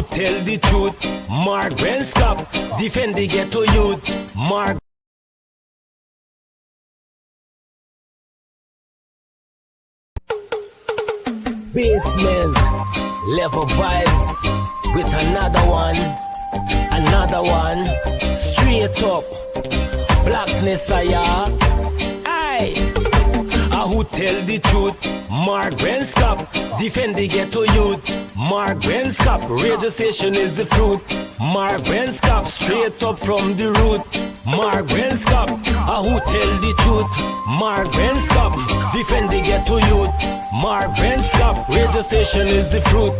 tell the truth? Mark Benskop, defend the ghetto youth. Mark Basement, level vibes with another one, straight up, blackness aye. Who tell the truth? Mark Benskop, defend the ghetto youth. Mark Benskop, radio station is the fruit. Mark Benskop, straight up from the root. Mark Benskop, who tell the truth? Mark Benskop, defend the ghetto youth. Mark Benskop, radio station is the fruit.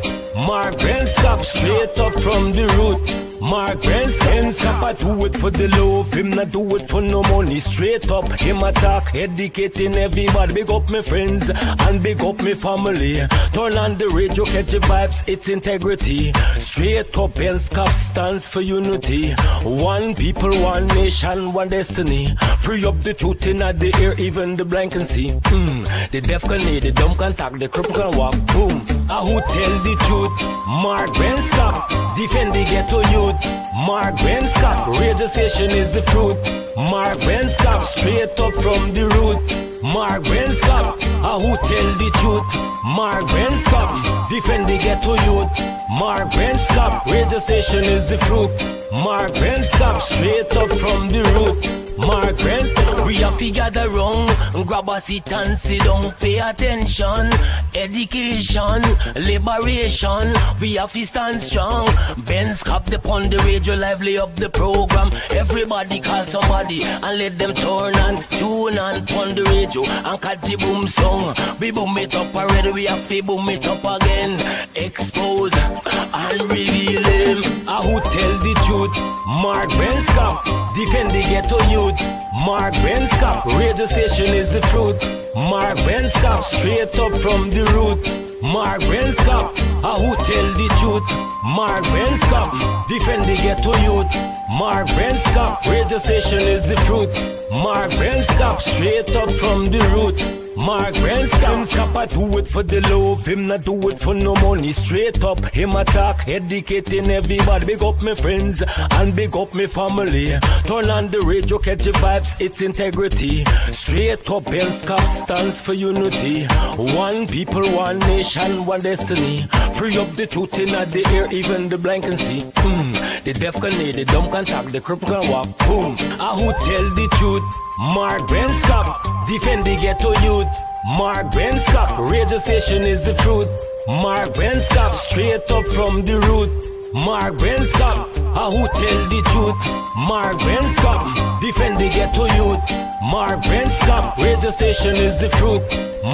Mark Benskop, straight up from the root. Mark Benskop, I do it for the love, him not do it for no money. Straight up, him attack, educating everybody. Big up my friends and big up my family. Turn on the radio, catch the vibes, it's integrity. Straight up, Benskop stands for unity. One people, one nation, one destiny. Free up the truth in the air, even the blind can see. The deaf can hear, the dumb can talk, the cripple can walk. Boom. Who tell the truth? Mark Benskop, defend the ghetto youth. Mark Benskop, radio station is the fruit. Mark Benskop, straight up from the root. Mark Benskop, who tell the truth? Mark Benskop, defend the ghetto youth. Mark Benskop, radio station is the fruit. Mark Benskop, straight up from the root. Mark Benskop, we have to gather wrong, grab a seat and sit down, pay attention. Education, liberation, we have to stand strong. Benskop upon the radio, lively up the program. Everybody call somebody and let them turn and tune and on the radio and catch the boom song. We boom it up already, we have to boom it up again. Expose and reveal him. Who tell the truth? Mark Benskop, defend the ghetto youth. Mark Benskop, radio station is the truth. Mark Benskop, straight up from the root. Mark Benskop, who tell the truth? Mark Benskop, defend the ghetto youth. Mark Benskop, radio station is the truth. Mark Benskop, straight up from the root. Mark Benskop, I do it for the love, him not do it for no money. Straight up, him attack, educating everybody. Big up my friends and big up my family. Turn on the radio, catch the vibes, it's integrity. Straight up, Benskop stands for unity. One people, one nation, one destiny. Free up the truth in the air, even the blind can see. The deaf can hear, the dumb can talk, the cripple can walk. Boom. Who tell the truth? Mark Benskop, defend the ghetto youth. Mark Benskop, radio station is the fruit. Mark Benskop, straight up from the root. Mark Benskop, who tell the truth? Mark Benskop, defend the ghetto youth. Mark Benskop, radio station is the fruit.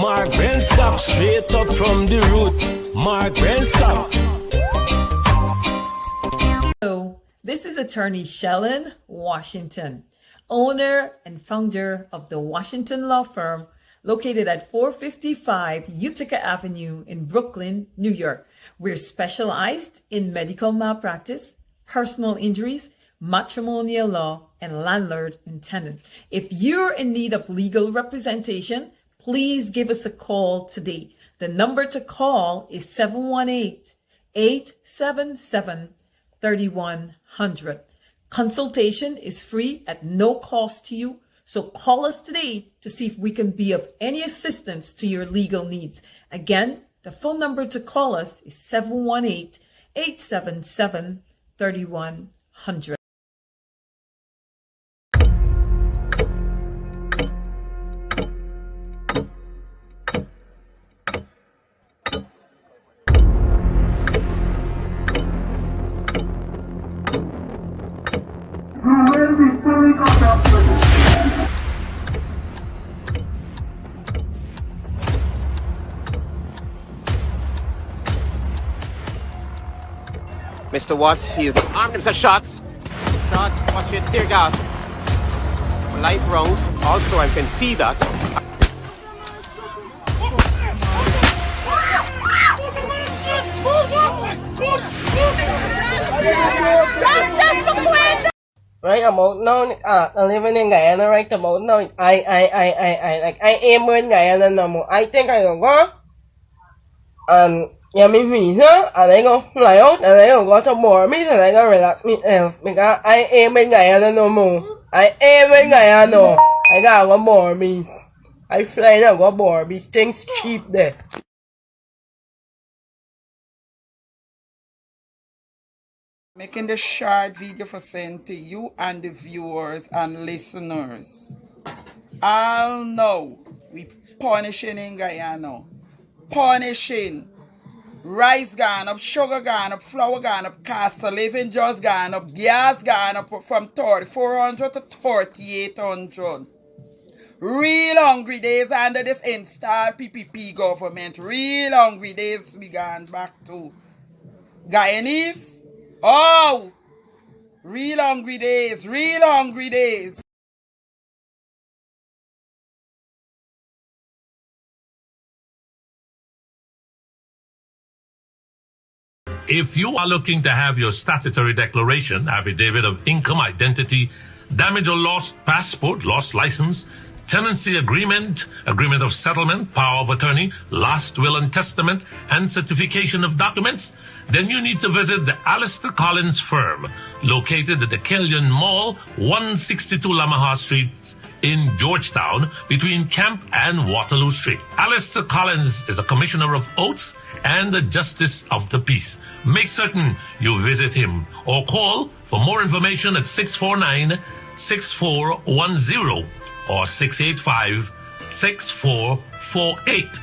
Mark Benskop, straight up from the root. Mark Benskop. Hello, this is attorney Shellen Washington, owner and founder of the Washington Law Firm, located at 455 Utica Avenue in Brooklyn, New York. We're specialized in medical malpractice, personal injuries, matrimonial law, and landlord and tenant. If you're in need of legal representation, please give us a call today. The number to call is 718-877-3100. Consultation is free at no cost to you. So call us today to see if we can be of any assistance to your legal needs. Again, the phone number to call us is 718-877-3100. Mr. Watts, he's armed himself shots. Shots, watch it, tear gas. Live rounds. Also, I can see that. Right, about now, I live in Guyana, right about now, I am in Guyana no more. I think I will go and nhà mình hủy nữa ở đây không lại không ở đây không có cho bò mi ở đây có phải là mình có ai em bên ngày anh nó mù ai em bên ngày anh nó ai có bò mi ai fly nó có bò mi things cheap there. Making the short video for send to you and the viewers and listeners. All know we punishing in Guyana. Punishing. Rice gone up, sugar gone up, flour gone up, cost of living just gone up, gas gone up from 3,400 to 3,800. Real hungry days under this installed PPP government. Real hungry days we gone back to. Guyanese, oh, real hungry days, real hungry days. If you are looking to have your statutory declaration, affidavit of income, identity, damage or lost passport, lost license, tenancy agreement, agreement of settlement, power of attorney, last will and testament, and certification of documents, then you need to visit the Alistair Collins firm, located at the Killian Mall, 162 Lamaha Street, in Georgetown, between Camp and Waterloo Street. Alistair Collins is a commissioner of oaths and a justice of the peace. Make certain you visit him or call for more information at 649-6410 or 685-6448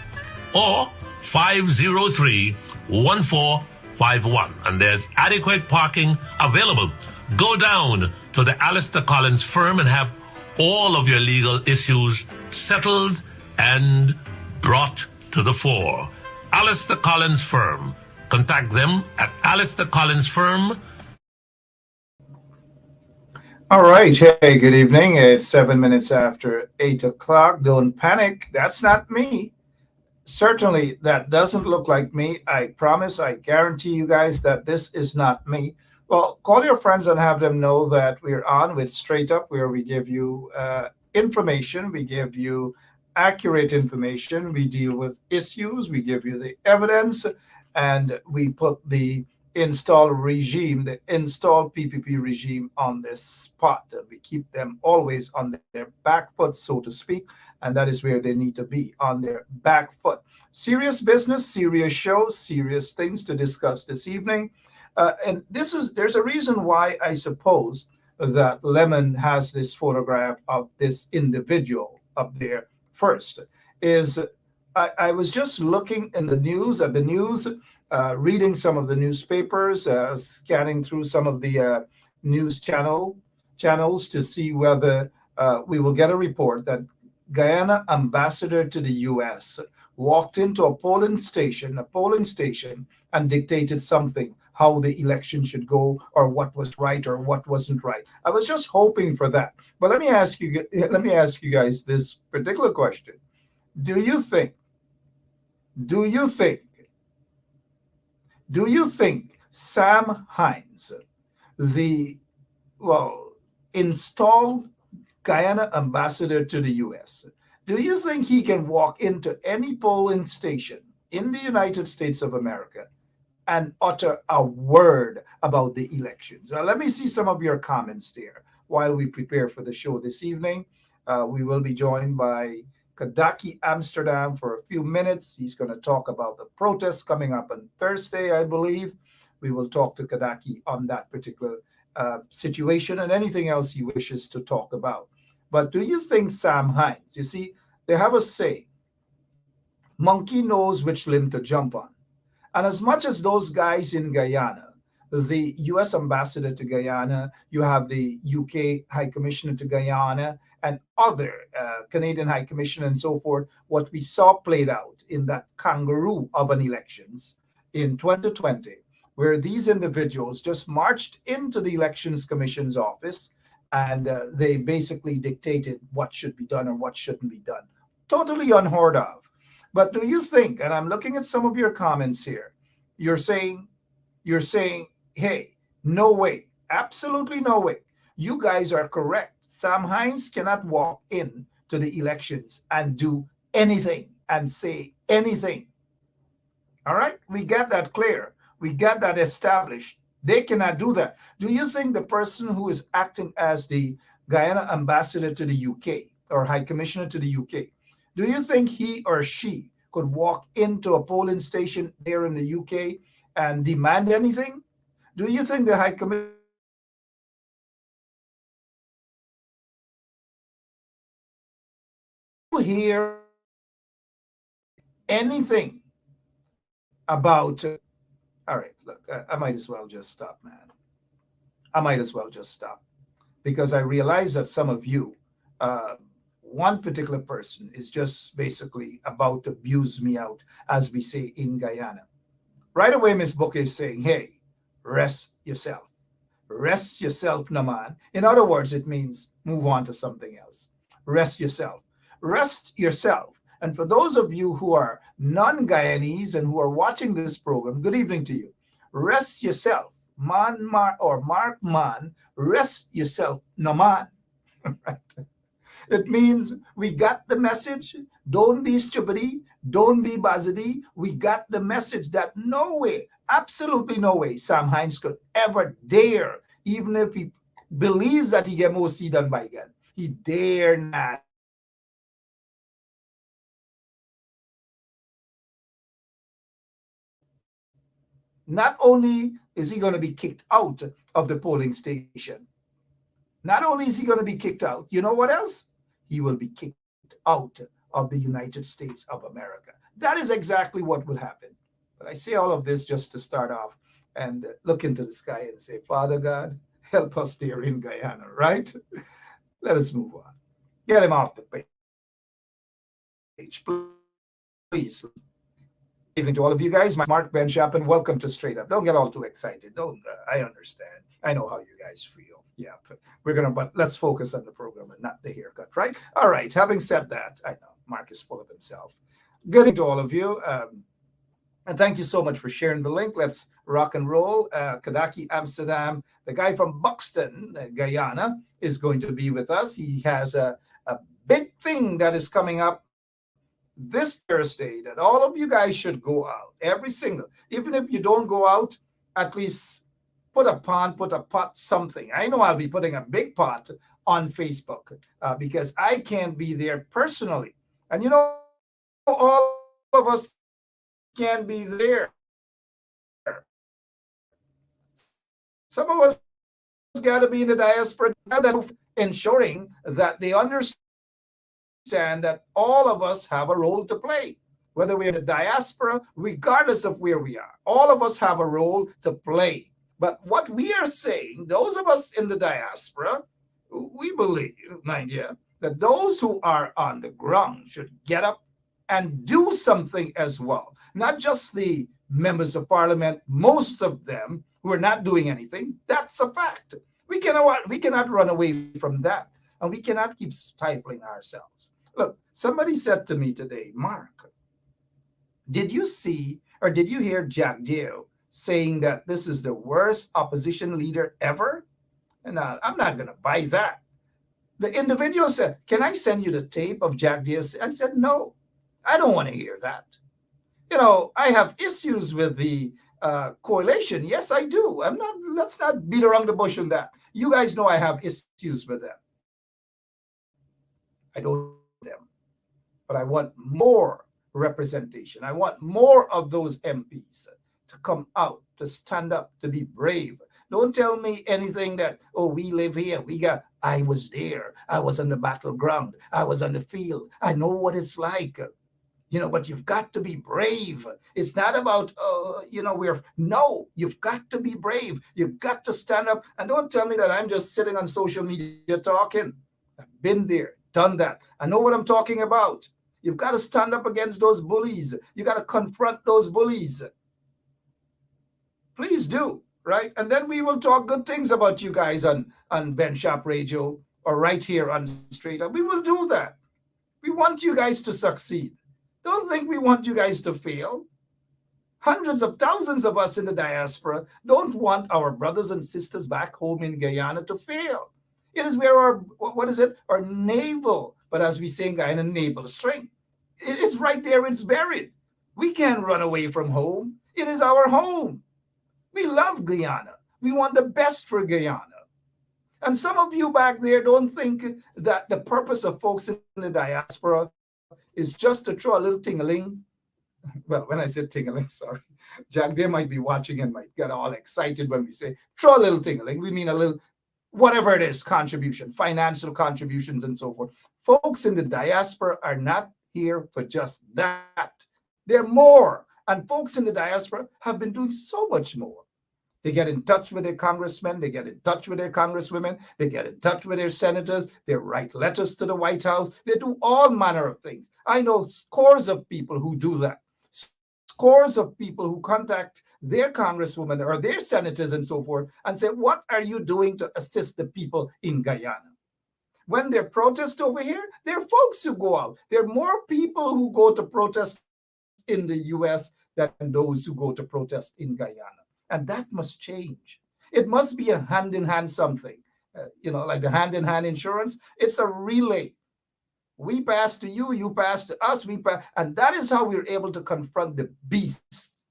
or 503-1451. And there's adequate parking available. Go down to the Alistair Collins firm and have all of your legal issues settled and brought to the fore. Alistair Collins Firm. Contact them at Alistair Collins Firm. All right. Hey, good evening. It's 7 minutes after 8 o'clock. Don't panic. That's not me. Certainly, that doesn't look like me. I promise, I guarantee you guys that this is not me. Well, call your friends and have them know that we're on with Straight Up, where we give you information, we give you accurate information, we deal with issues, we give you the evidence, and we put the install regime, the install PPP regime on this spot. And we keep them always on their back foot, so to speak, and that is where they need to be, on their back foot. Serious business, serious show, serious things to discuss this evening. And there's a reason why I suppose that Lemon has this photograph of this individual up there first. Is I was just looking in the news, reading some of the newspapers, scanning through some of the news channels to see whether we will get a report that Guyana ambassador to the U.S. walked into a polling station, and dictated something, how the election should go, or what was right or what wasn't right. I was just hoping for that. But let me ask you guys this particular question. Do you think Sam Hines, the installed Guyana ambassador to the U.S., do you think he can walk into any polling station in the United States of America and utter a word about the elections? Let me see some of your comments there while we prepare for the show this evening. We will be joined by Kadaki Amsterdam for a few minutes. He's going to talk about the protests coming up on Thursday, I believe. We will talk to Kadaki on that particular situation and anything else he wishes to talk about. But do you think Sam Hines, you see, they have a saying, monkey knows which limb to jump on. And as much as those guys in Guyana, the U.S. ambassador to Guyana, you have the UK High Commissioner to Guyana, and other Canadian High Commissioner and so forth, what we saw played out in that kangaroo of an elections in 2020, where these individuals just marched into the Elections Commission's office and they basically dictated what should be done or what shouldn't be done. Totally unheard of. But do you think, and I'm looking at some of your comments here, you're saying, hey, no way, absolutely no way. You guys are correct. Sam Hines cannot walk in to the elections and do anything and say anything. All right? We get that clear. We get that established. They cannot do that. Do you think the person who is acting as the Guyana ambassador to the UK or High Commissioner to the UK, do you think he or she could walk into a polling station there in the UK and demand anything? Do you think the High Commissioner hear anything about all right, look, I might as well just stop, man. I might as well just stop because I realize that some of you, one particular person is just basically about to abuse me out, as we say in Guyana. Right away, Miss Book is saying, hey, rest yourself. Rest yourself, Naman. In other words, it means move on to something else. Rest yourself. Rest yourself. And for those of you who are non-Guyanese and who are watching this program, good evening to you. Rest yourself. Mark man, rest yourself, Naman. Right? It means we got the message. Don't be stupidity. Don't be buzzity. We got the message that no way, absolutely no way, Sam Hines could ever dare, even if he believes that he get more see done by God, he dare not. Not only is he going to be kicked out of the polling station, not only is he going to be kicked out, you know what else? He will be kicked out of the United States of America. That is exactly what will happen. But I say all of this just to start off and look into the sky and say, Father God, help us there in Guyana, right? Let us move on. Get him off the page, please. Good evening to all of you guys. Mark Ben Chapin, welcome to Straight Up. Don't get all too excited. Don't. I understand. I know how you guys feel. Yeah, but let's focus on the program and not the haircut, right? All right. Having said that, I know Mark is full of himself. Good evening to all of you. And thank you so much for sharing the link. Let's rock and roll. Kadaki Amsterdam, the guy from Buxton, Guyana, is going to be with us. He has a big thing that is coming up this Thursday that all of you guys should go out. Every single, even if you don't go out, at least put a pot, something. I know I'll be putting a big pot on Facebook because I can't be there personally. And you know, all of us can be there. Some of us got to be in the diaspora, ensuring that they understand that all of us have a role to play, whether we're in the diaspora, regardless of where we are. All of us have a role to play. But what we are saying, those of us in the diaspora, we believe, mind you, that those who are on the ground should get up and do something as well. Not just the members of parliament, most of them who are not doing anything. That's a fact. We cannot run away from that. And we cannot keep stifling ourselves. Look, somebody said to me today, Mark, did you see or did you hear Jack Dio saying that this is the worst opposition leader ever? And I'm not going to buy that. The individual said, can I send you the tape of Jack Dio? I said, no, I don't want to hear that. You know, I have issues with the coalition. Yes, I do. Let's not beat around the bush on that. You guys know I have issues with them. I don't them, but I want more representation. I want more of those MPs to come out, to stand up, to be brave. Don't tell me anything that, oh, we live here. I was there. I was on the battleground. I was on the field. I know what it's like. You know, but you've got to be brave. It's not about, you've got to be brave. You've got to stand up. And don't tell me that I'm just sitting on social media talking. I've been there, done that. I know what I'm talking about. You've got to stand up against those bullies. You got to confront those bullies. Please do, right? And then we will talk good things about you guys on Ben Shop Radio or right here on Straight Up. We will do that. We want you guys to succeed. Don't think we want you guys to fail. Hundreds of thousands of us in the diaspora don't want our brothers and sisters back home in Guyana to fail. It is where our naval, but as we say in Guyana, naval strength. It's right there, it's buried. We can't run away from home. It is our home. We love Guyana. We want the best for Guyana. And some of you back there don't think that the purpose of folks in the diaspora is just to throw a little ting-a-ling. Well, when I said ting-a-ling, sorry. Jack, they might be watching and might get all excited when we say throw a little ting-a-ling. We mean a little, whatever it is, contribution, financial contributions and so forth. Folks in the diaspora are not here for just that. They're more. And folks in the diaspora have been doing so much more. They get in touch with their congressmen. They get in touch with their congresswomen. They get in touch with their senators. They write letters to the White House. They do all manner of things. I know scores of people who do that. Scores of people who contact their congresswomen or their senators and so forth and say, what are you doing to assist the people in Guyana? When there are protests over here, there are folks who go out. There are more people who go to protest in the U.S. than those who go to protest in Guyana. And that must change. It must be a hand-in-hand something. Like the hand-in-hand insurance. It's a relay. We pass to you, you pass to us, we pass. And that is how we're able to confront the beast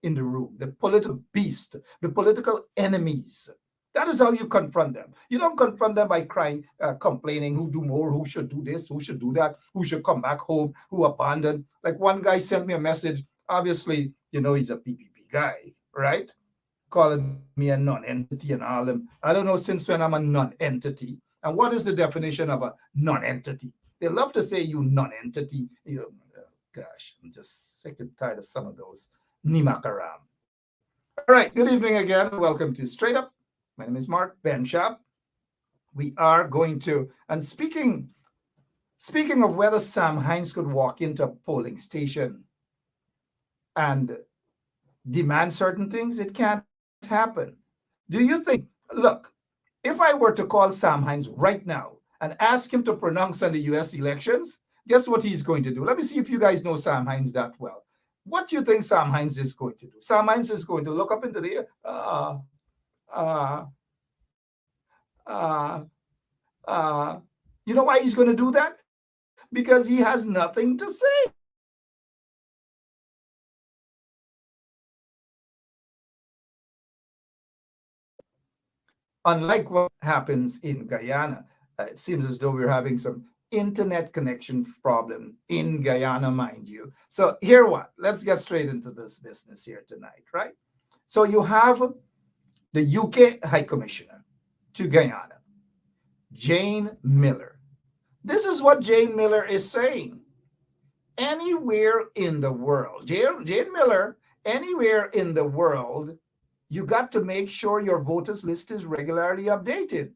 in the room, the political beast, the political enemies. That is how you confront them. You don't confront them by crying, complaining, who do more, who should do this, who should do that, who should come back home, who abandoned. Like one guy sent me a message. Obviously, he's a PPP guy, right? Calling me a non-entity and all them. I don't know since when I'm a non-entity. And what is the definition of a non-entity? They love to say you non-entity. Gosh, I'm just sick and tired of some of those. Nimakaram. All right, good evening again. Welcome to Straight Up. My name is Mark Benshap. We are going to, and speaking of whether Sam Hines could walk into a polling station and demand certain things, it can't happen. Do you think, look, if I were to call Sam Hines right now and ask him to pronounce on the US elections, guess what he's going to do? Let me see if you guys know Sam Hines that well. What do you think Sam Hines is going to do? Sam Hines is going to look up into the air. You know why he's going to do that? Because he has nothing to say. Unlike what happens in Guyana, it seems as though we're having some internet connection problem in Guyana, mind you. So here what? Let's get straight into this business here tonight, right? So you have the UK High Commissioner to Guyana, Jane Miller. This is what Jane Miller is saying. Anywhere in the world, Jane Miller, anywhere in the world, you got to make sure your voters list is regularly updated.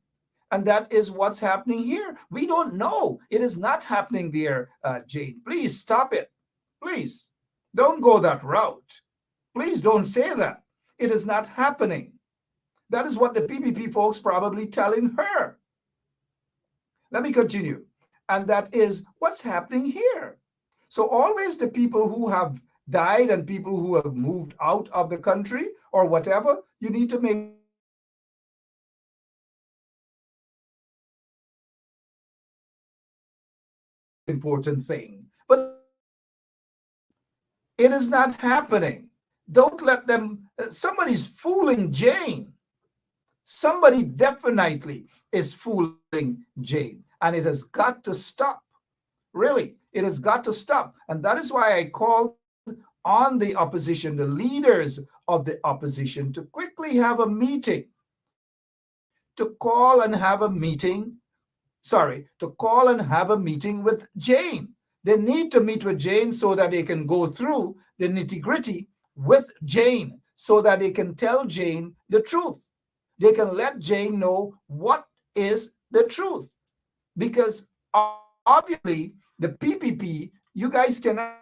And that is what's happening here. We don't know. It is not happening there, Jane. Please stop it. Please don't go that route. Please don't say that. It is not happening. That is what the PPP folks probably telling her. Let me continue. And that is what's happening here. So always the people who have died and people who have moved out of the country or whatever, you need to make important thing. But it is not happening. Don't let them, somebody's fooling Jane. Somebody definitely is fooling Jane. And it has got to stop. Really, it has got to stop. And that is why I called on the opposition, the leaders of the opposition, to quickly have a meeting, to call and have a meeting with Jane. They need to meet with Jane so that they can go through the nitty-gritty with Jane, so that they can tell Jane the truth. They can let Jane know what is the truth. Because obviously, the PPP, you guys cannot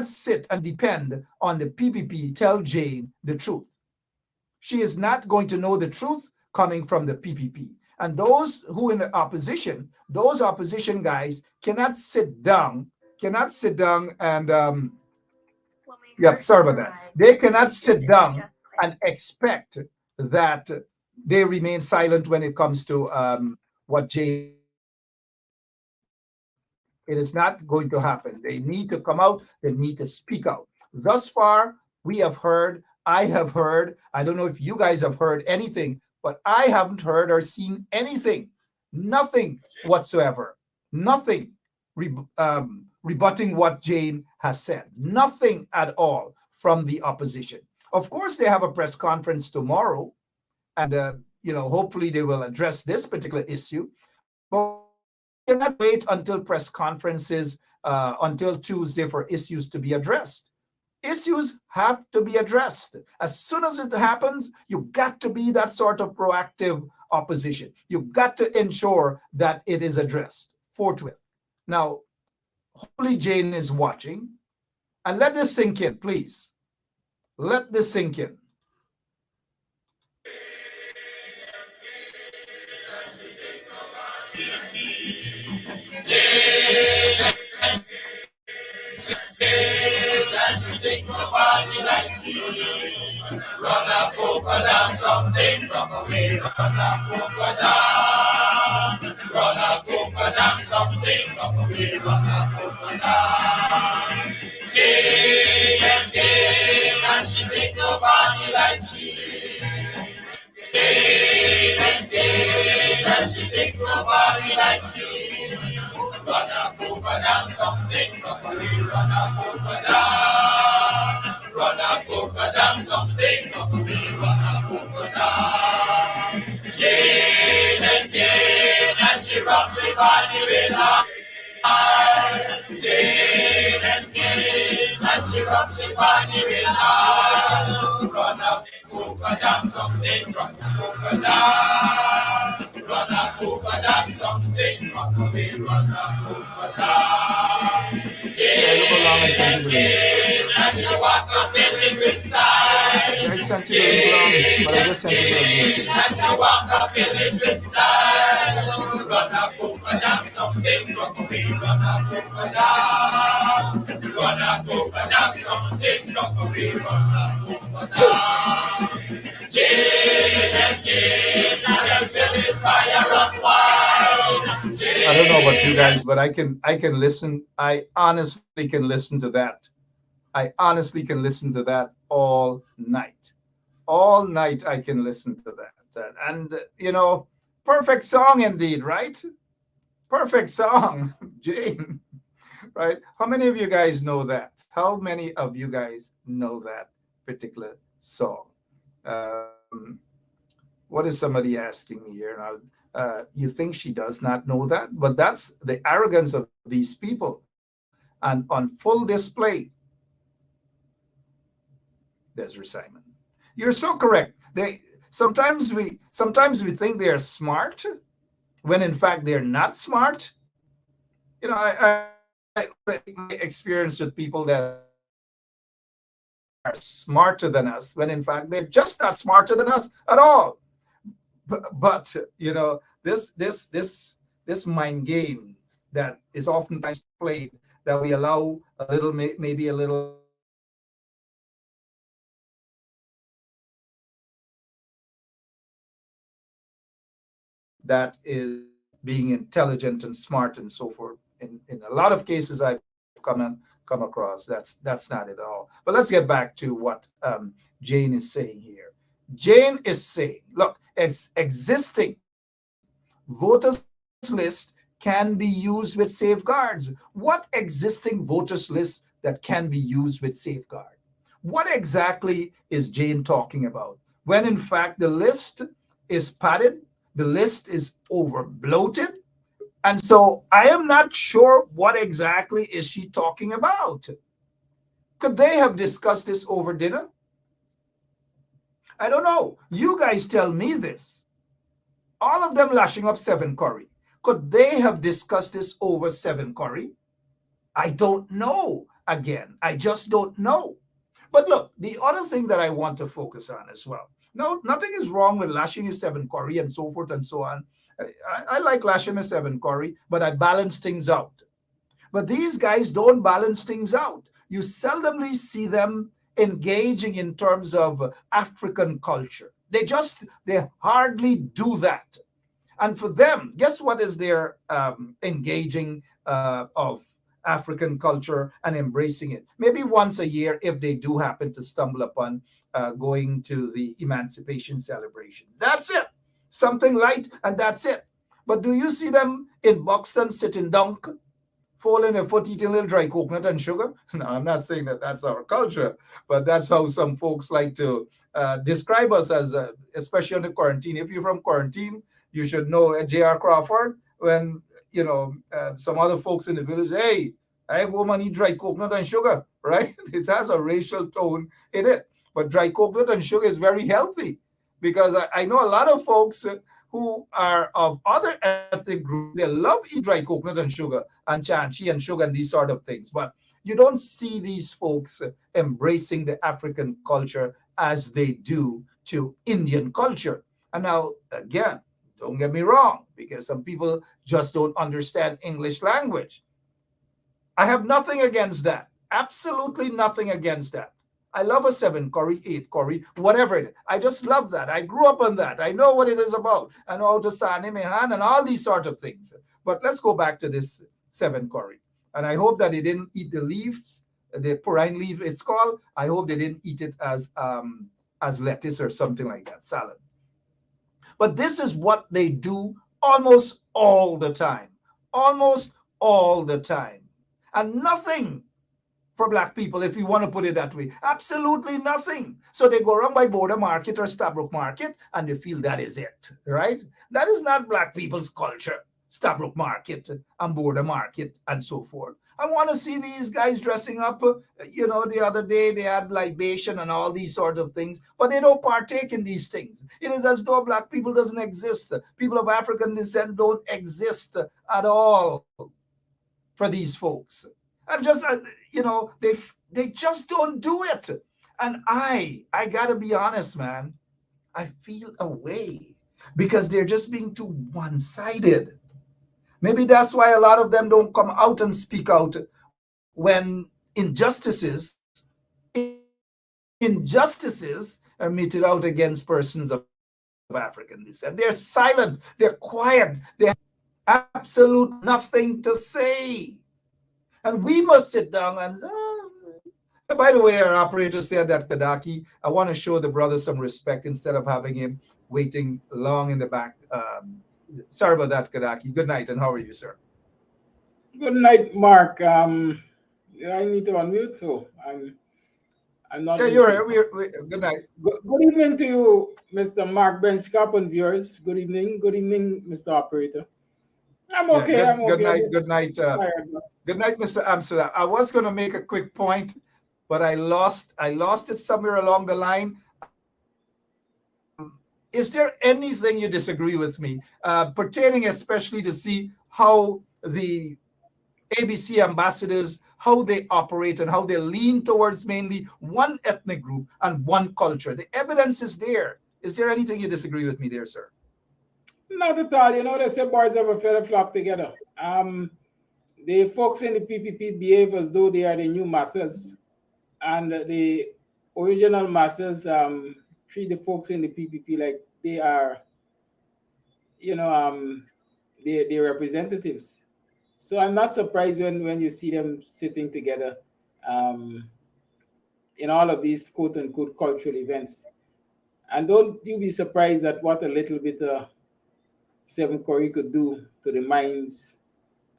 sit and depend on the PPP tell Jane the truth. She is not going to know the truth coming from the PPP. And those who in the opposition, those opposition guys cannot sit down and, sorry about that. They cannot sit down and expect that they remain silent when it comes to what Jane It is not going to happen. They need to come out. They need to speak out. Thus far, we have heard, I have heard, I don't know if you guys have heard anything, but I haven't heard or seen anything, nothing whatsoever, nothing rebutting what Jane has said, nothing at all from the opposition. Of course, they have a press conference tomorrow, and hopefully they will address this particular issue. But we cannot wait until press conferences until Tuesday for issues to be addressed. Issues have to be addressed. As soon as it happens, you got to be that sort of proactive opposition. You got to ensure that it is addressed forthwith. Now, hopefully Jane is watching. And let this sink in, please. Let this sink in. Run a polka down something, rock away, run a polka down. Run a polka down something, rock away, run a polka down. Jane and Jane, and she take nobody like she. Jane and Jane, and she take nobody like she. Run a polka down something, rock away, run a polka down. Run a polka down something, rock away, run a polka down. Jane and Jane, and she rocks her body with her heart. Jane and Jane, and she rocks her body with her heart. Run a polka down something, rock a polka down. Run a polka down something, rock away, run a polka down. Jane and Jane, and she walk up in the style. I sent you the link, but I just sent it again. And she walk up in the style. Run a polka down something, rock away, run a polka down. Run a polka down something, rock away, run a polka down. Jane and Jane, and village fire rock wild. I don't know about you guys, but I can listen. I honestly can listen to that. I honestly can listen to that all night. All night I can listen to that. And perfect song indeed, right? Perfect song, Jane. Right? How many of you guys know that? How many of you guys know that particular song? What is somebody asking me here now? You think she does not know that? But that's the arrogance of these people. And on full display, there's Simon. You're so correct. Sometimes we think they're smart, when in fact they're not smart. I experience with people that are smarter than us, when in fact they're just not smarter than us at all. But this mind game that is oftentimes played, that we allow a little, maybe a little that is being intelligent and smart and so forth. In a lot of cases I've come across, that's not it at all. But let's get back to what Jane is saying here. Jane is saying, look, existing voters list can be used with safeguards. What existing voters list that can be used with safeguard? What exactly is Jane talking about? When in fact the list is padded, the list is over bloated. And so I am not sure what exactly is she talking about. Could they have discussed this over dinner? I don't know. You guys tell me this. All of them lashing up Seven Curry. Could they have discussed this over Seven Curry? I don't know. Again, I just don't know. But look, the other thing that I want to focus on as well. No, nothing is wrong with lashing his Seven Curry and so forth and so on. I like lashing his Seven Curry, but I balance things out. But these guys don't balance things out. You seldomly see them engaging in terms of African culture. They hardly do that. And for them, guess what is their engaging of African culture and embracing it? Maybe once a year, if they do happen to stumble upon going to the emancipation celebration. That's it. Something light, and that's it. But do you see them in Buxton sitting down, folding their foot, eating a little dry coconut and sugar? No, I'm not saying that that's our culture, but that's how some folks like to describe us as, especially on the quarantine. If you're from quarantine, you should know J.R. Crawford when, some other folks in the village, hey, I go and eat dry coconut and sugar, right? It has a racial tone in it. But dry coconut and sugar is very healthy because I know a lot of folks who are of other ethnic groups, they love eat dry coconut and sugar and chanchi and sugar and these sort of things. But you don't see these folks embracing the African culture as they do to Indian culture. And now, again, don't get me wrong, because some people just don't understand English language. I have nothing against that. Absolutely nothing against that. I love a 7 curry, 8 curry, whatever it is. I just love that. I grew up on that. I know what it is about. I know how to sani mehan and all these sort of things. But let's go back to this 7 curry. And I hope that they didn't eat the leaves, the purine leaf it's called. I hope they didn't eat it as lettuce or something like that, salad. But this is what they do almost all the time. Almost all the time. And nothing for Black people, if you want to put it that way. Absolutely nothing. So they go around by Border Market or Stabroek Market and they feel that is it, right? That is not Black people's culture. Stabroek Market and Border Market and so forth. I want to see these guys dressing up. The other day they had libation and all these sort of things, but they don't partake in these things. It is as though Black people doesn't exist. People of African descent don't exist at all for these folks. And just, they just don't do it. And I gotta be honest, man, I feel a way because they're just being too one-sided. Maybe that's why a lot of them don't come out and speak out when injustices are meted out against persons of African descent. They're silent, they're quiet, they have absolute nothing to say. And we must sit down and, by the way, our operator said that Kadaki, I want to show the brother some respect instead of having him waiting long in the back. Sorry about that, Kadaki. Good night, and how are you, sir? Good night, Mark. I need to unmute, so I'm not. Yeah, you're here. Good night. Good evening to you, Mr. Mark Benchcap and viewers. Good evening, Mr. Operator. I'm okay. Yeah, I'm okay. Good night. Good night, Mr. Amsterdam. I was going to make a quick point, but I lost it somewhere along the line. Is there anything you disagree with me, pertaining especially to see how the ABC ambassadors, how they operate and how they lean towards mainly one ethnic group and one culture? The evidence is there. Is there anything you disagree with me there, sir? Not at all. They say birds of a feather flock together. The folks in the PPP behave as though they are the new masses, and the original masses treat the folks in the PPP like they are, their representatives. So I'm not surprised when you see them sitting together in all of these quote-unquote cultural events. And don't you be surprised at what a little bit of 7 curry could do to the minds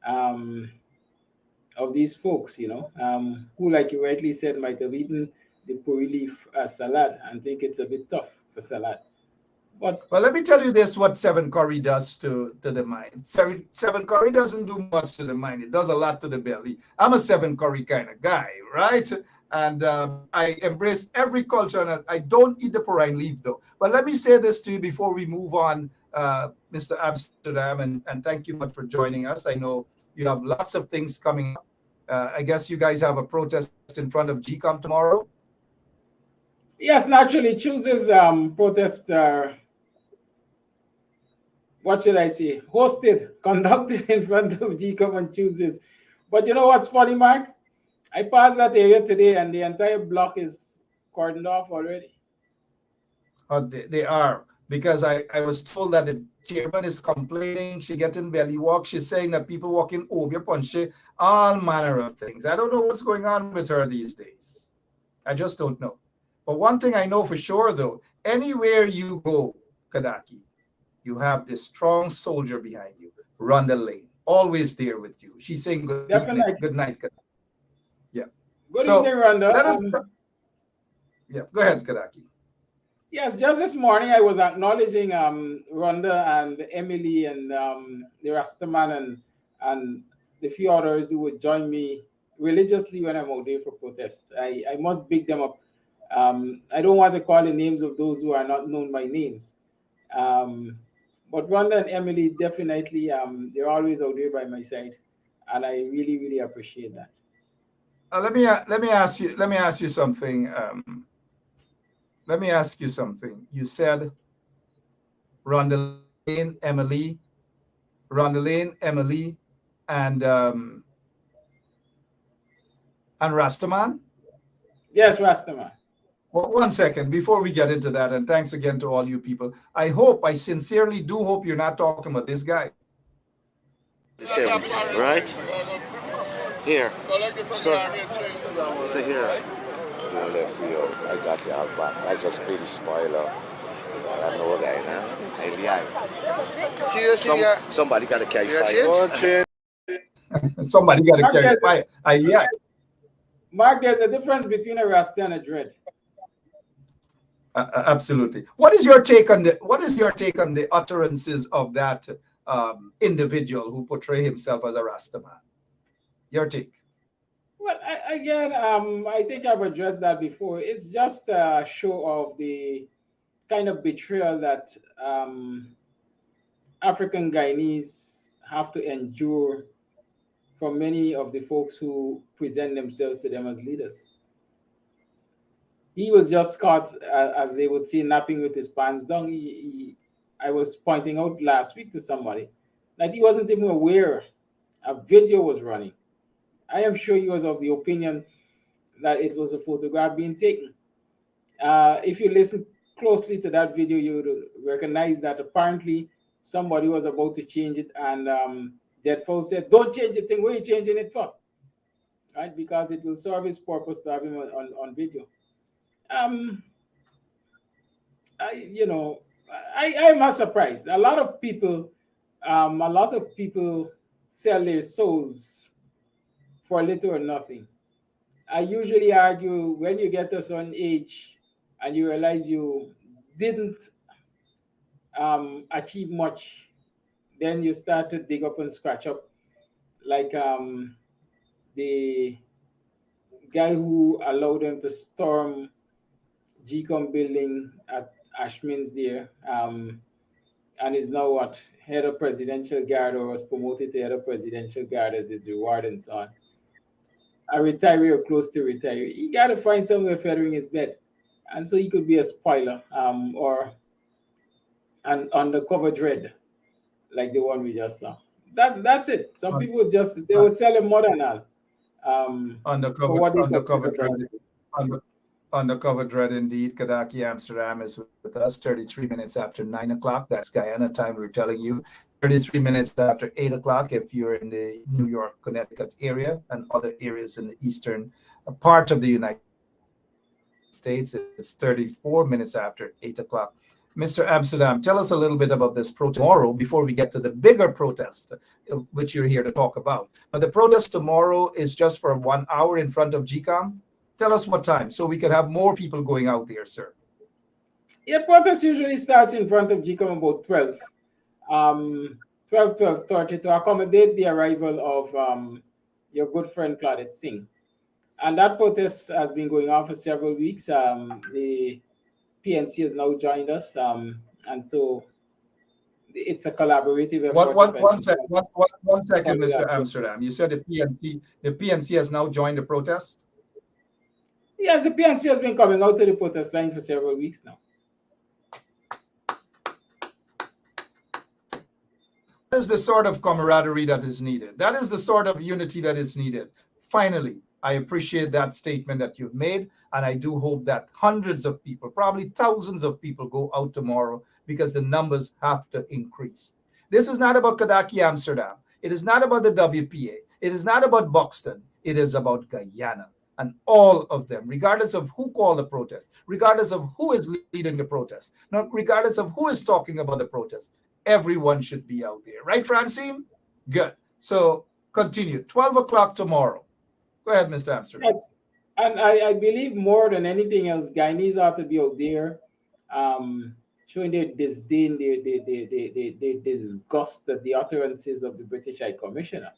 of these folks, who, like you rightly said, might have eaten the puri leaf salad and think it's a bit tough for salad. But well, let me tell you this: what 7 curry does to the mind. 7 curry doesn't do much to the mind; it does a lot to the belly. I'm a 7 curry kind of guy, right? And I embrace every culture, and I don't eat the purine leaf though. But let me say this to you before we move on, Mr. Amsterdam, and thank you much for joining us. I know you have lots of things coming up. I guess you guys have a protest in front of GCOM tomorrow. Yes, naturally, Tuesday's protest. What should I say? Conducted in front of GCOM on Tuesdays. But you know what's funny, Mark? I passed that area today, and the entire block is cordoned off already. They are. because I was told that the chairman is complaining. She getting belly walk. She's saying that people walking over punch, all manner of things. I don't know what's going on with her these days. I just don't know. But one thing I know for sure, though, anywhere you go, Kadaki, you have this strong soldier behind you, Rhonda Lane, always there with you. She's saying good Definitely. evening, good night, Kadaki. Yeah. Good So, evening, Rhonda. Let us. Yeah, go ahead, Kadaki. Yes, just this morning I was acknowledging Rhonda and Emily and the Rastaman and the few others who would join me religiously when I'm out there for protest. I must big them up. I don't want to call the names of those who are not known by names. But Rhonda and Emily definitely they're always out there by my side, and I really, really appreciate that. Let me ask you something. Let me ask you something. You said Rhonda Lane, Emily, and Rastaman? Yes, Rastaman. Well, one second before we get into that, and thanks again to all you people. I sincerely do hope you're not talking about this guy. Right? Here. So here. You left me out. I got you out back. I just played the spoiler. I know a guy now. Seriously, somebody got to carry fire. Somebody got to carry fire. Yeah. Mark, there's a difference between a Rasta and a dread. Absolutely. What is your take on the utterances of that individual who portray himself as a Rasta man? Your take. Well, I think I've addressed that before. It's just a show of the kind of betrayal that African Guyanese have to endure from many of the folks who present themselves to them as leaders. He was just caught, as they would say, napping with his pants down. I was pointing out last week to somebody that he wasn't even aware a video was running. I am sure he was of the opinion that it was a photograph being taken. If you listen closely to that video, you would recognize that apparently somebody was about to change it, and Deadfall said, "Don't change the thing. What are you changing it for?" Right? Because it will serve its purpose to have him on video. I'm not surprised. A lot of people sell their souls for little or nothing. I usually argue when you get to a certain age and you realize you didn't achieve much, then you start to dig up and scratch up, like the guy who allowed them to storm GCOM building at Ashmin's there, and is now head of presidential guard, or was promoted to head of presidential guard as his reward and so on. A retiree or close to retiree, he got to find somewhere feathering his bed, and so he could be a spoiler or an undercover dread, like the one we just saw. That's it. Some people they would sell him more than all. Undercover dread indeed. Kadaki Amsterdam is with us. 33 minutes after 9 o'clock. That's Guyana time. We're telling you 33 minutes after 8 o'clock if you're in the New York, Connecticut area and other areas in the eastern part of the United States. It's 34 minutes after 8 o'clock. Mr. Amsterdam, tell us a little bit about this protest tomorrow before we get to the bigger protest, which you're here to talk about. But the protest tomorrow is just for 1 hour in front of GCOM. Tell us what time so we can have more people going out there, sir. Yeah, protest usually starts in front of GCOM about 12. 12:30 to accommodate the arrival of your good friend Claudette Singh. And that protest has been going on for several weeks. The PNC has now joined us, and so it's a collaborative effort. One second, Mr. Amsterdam. You said the PNC has now joined the protest? Yes, the PNC has been coming out to the protest line for several weeks now. That is the sort of camaraderie that is needed. That is the sort of unity that is needed. Finally, I appreciate that statement that you've made, and I do hope that hundreds of people, probably thousands of people, go out tomorrow because the numbers have to increase. This is not about Kadaki Amsterdam. It is not about the WPA. It is not about Buxton. It is about Guyana and all of them, regardless of who called the protest, regardless of who is leading the protest, not regardless of who is talking about the protest. Everyone should be out there. Right, Francine? Good. So continue. 12 o'clock tomorrow. Go ahead, Mr. Amsterdam. Yes, and I believe more than anything else, Guyanese ought to be out there showing their disdain, their disgust at the utterances of the British High Commissioner.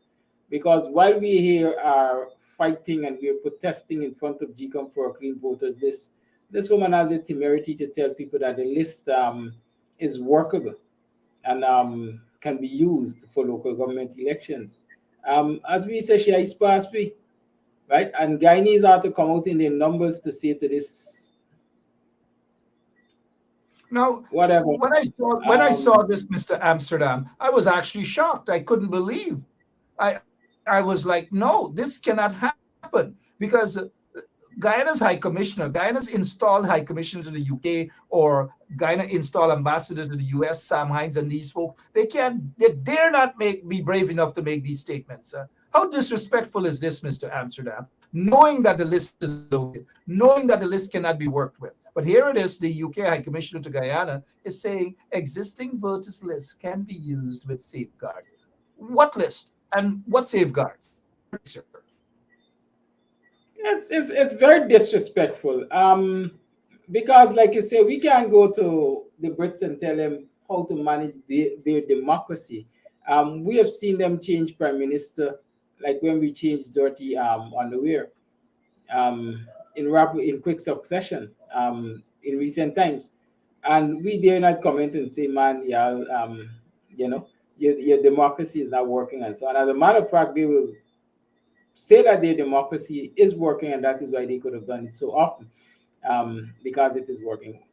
Because while we here are fighting and we're protesting in front of GCOM for a clean voters list, this woman has the temerity to tell people that the list is workable and can be used for local government elections. As we say, she is past me, right? And Guyanese are to come out in their numbers to say to this. Now, whatever. When I saw this, Mr. Amsterdam, I was actually shocked. I couldn't believe. I was like, no, this cannot happen, because Guyana's High Commissioner, Guyana's installed High Commissioner to the UK, or Guyana installed ambassador to the US, Sam Hines, and these folks, they dare not be brave enough to make these statements. How disrespectful is this, Mr. Amsterdam? Knowing that the list is loaded, knowing that the list cannot be worked with. But here it is, the UK High Commissioner to Guyana is saying existing voters lists can be used with safeguards. What list and what safeguards? It's very disrespectful. Because, like you say, we can't go to the Brits and tell them how to manage their democracy. We have seen them change prime minister, like when we changed Dirty Underwear, in quick succession, in recent times, and we dare not comment and say, man, yeah, your democracy is not working and so on. As a matter of fact, they will say that their democracy is working, and that is why they could have done it so often, because it is working.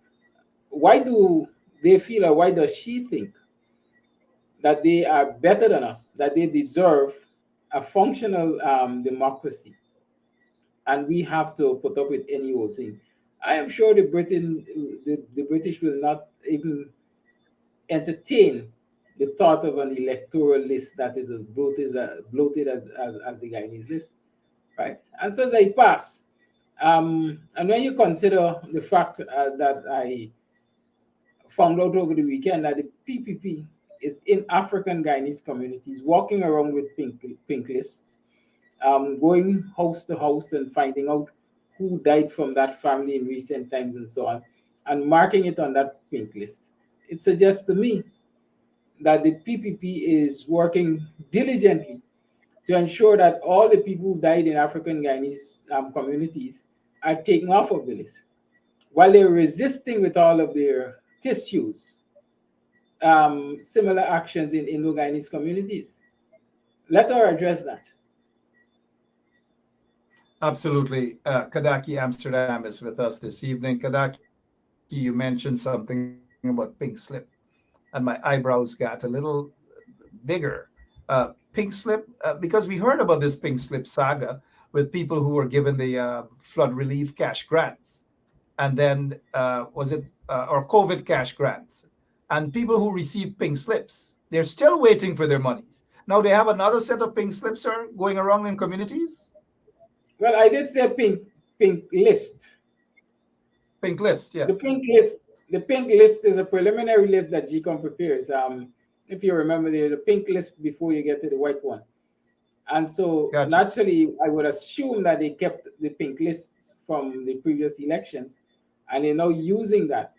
Why do they feel, or why does she think that they are better than us, that they deserve a functional democracy, and we have to put up with any old thing? I am sure the British will not even entertain the thought of an electoral list that is as bloated as the Guyanese list, right? And so they pass. And when you consider the fact that I found out over the weekend that the PPP is in African Guyanese communities, walking around with pink lists, going house to house and finding out who died from that family in recent times and so on, and marking it on that pink list. It suggests to me that the PPP is working diligently to ensure that all the people who died in African Guyanese communities are taken off of the list, while they're resisting with all of their tissues similar actions in Indo-Guyanese communities. Let her address that. Absolutely. Kadaki Amsterdam is with us this evening. Kadaki, you mentioned something about pink slip, and my eyebrows got a little bigger. Pink slip, because we heard about this pink slip saga with people who were given the flood relief cash grants, and then or COVID cash grants, and people who received pink slips, they're still waiting for their monies. Now they have another set of pink slips, sir, going around in communities. Well, I did say pink list. Pink list, yeah. The pink list is a preliminary list that GCOM prepares. If you remember, there's a pink list before you get to the white one. And so Gotcha. Naturally, I would assume that they kept the pink lists from the previous elections, and they're now using that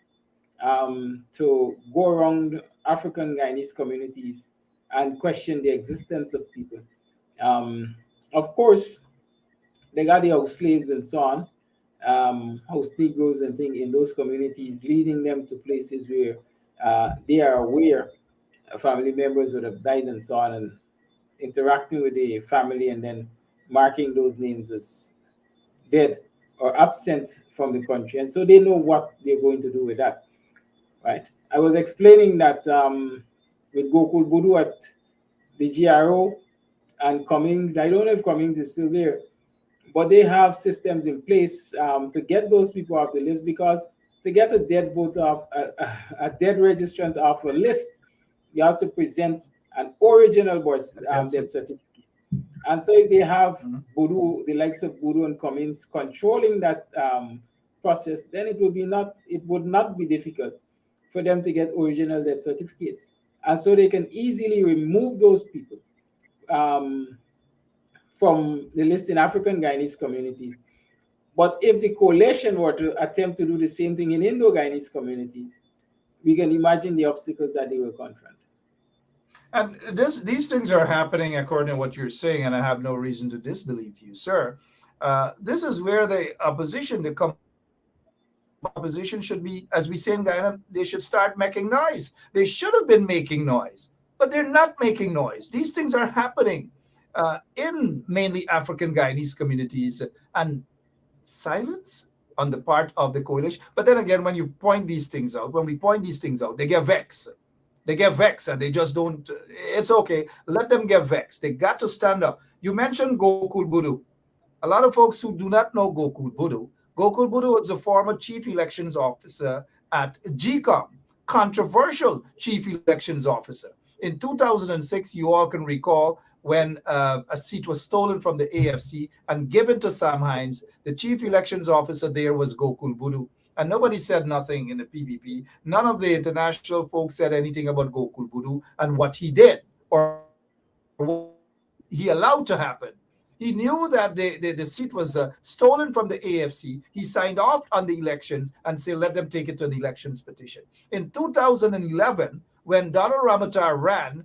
to go around African Guyanese communities and question the existence of people. Of course, they got the house slaves and so on, house Negroes and things in those communities, leading them to places where they are aware family members would have died and so on, and interacting with the family and then marking those names as dead or absent from the country. And so they know what they're going to do with that, right? I was explaining that with Gokul Budu at the GRO and Cummings, I don't know if Cummings is still there, but they have systems in place to get those people off the list, because to get a dead voter off a dead registrant off a list, you have to present an original death certificate. And so if they have Voodoo, the likes of Voodoo and Cummins controlling that process, then it would not be difficult for them to get original death certificates. And so they can easily remove those people from the list in African Guyanese communities. But if the coalition were to attempt to do the same thing in Indo-Guyanese communities, we can imagine the obstacles that they will confront. And these things are happening according to what you're saying, and I have no reason to disbelieve you, sir. This is where the opposition should be, as we say in Guyana, they should start making noise. They should have been making noise, but they're not making noise. These things are happening in mainly African Guyanese communities, and silence on the part of the coalition. But then again, when we point these things out, they get vexed. They get vexed and they just don't. It's okay. Let them get vexed. They got to stand up. You mentioned Gokul Budu. A lot of folks who do not know Gokul Budu was a former chief elections officer at GCOM, controversial chief elections officer. In 2006, you all can recall when a seat was stolen from the AFC and given to Sam Hines. The chief elections officer there was Gokul Budu. And nobody said nothing in the PPP. None of the international folks said anything about Gokul Budu and what he did or what he allowed to happen. He knew that the seat was stolen from the AFC. He signed off on the elections and said, let them take it to the elections petition. In 2011, when Donald Ramotar ran,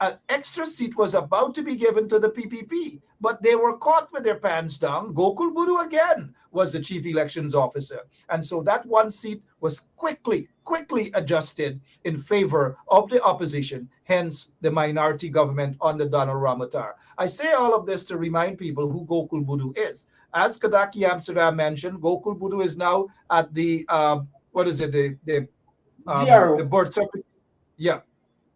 an extra seat was about to be given to the PPP, but they were caught with their pants down. Gokul Budu again was the chief elections officer. And so that one seat was quickly adjusted in favor of the opposition, hence the minority government under Donald Ramotar. I say all of this to remind people who Gokul Budu is. As Kadaki Amsterdam mentioned, Gokul Budu is now at the, the birth certificate. Yeah,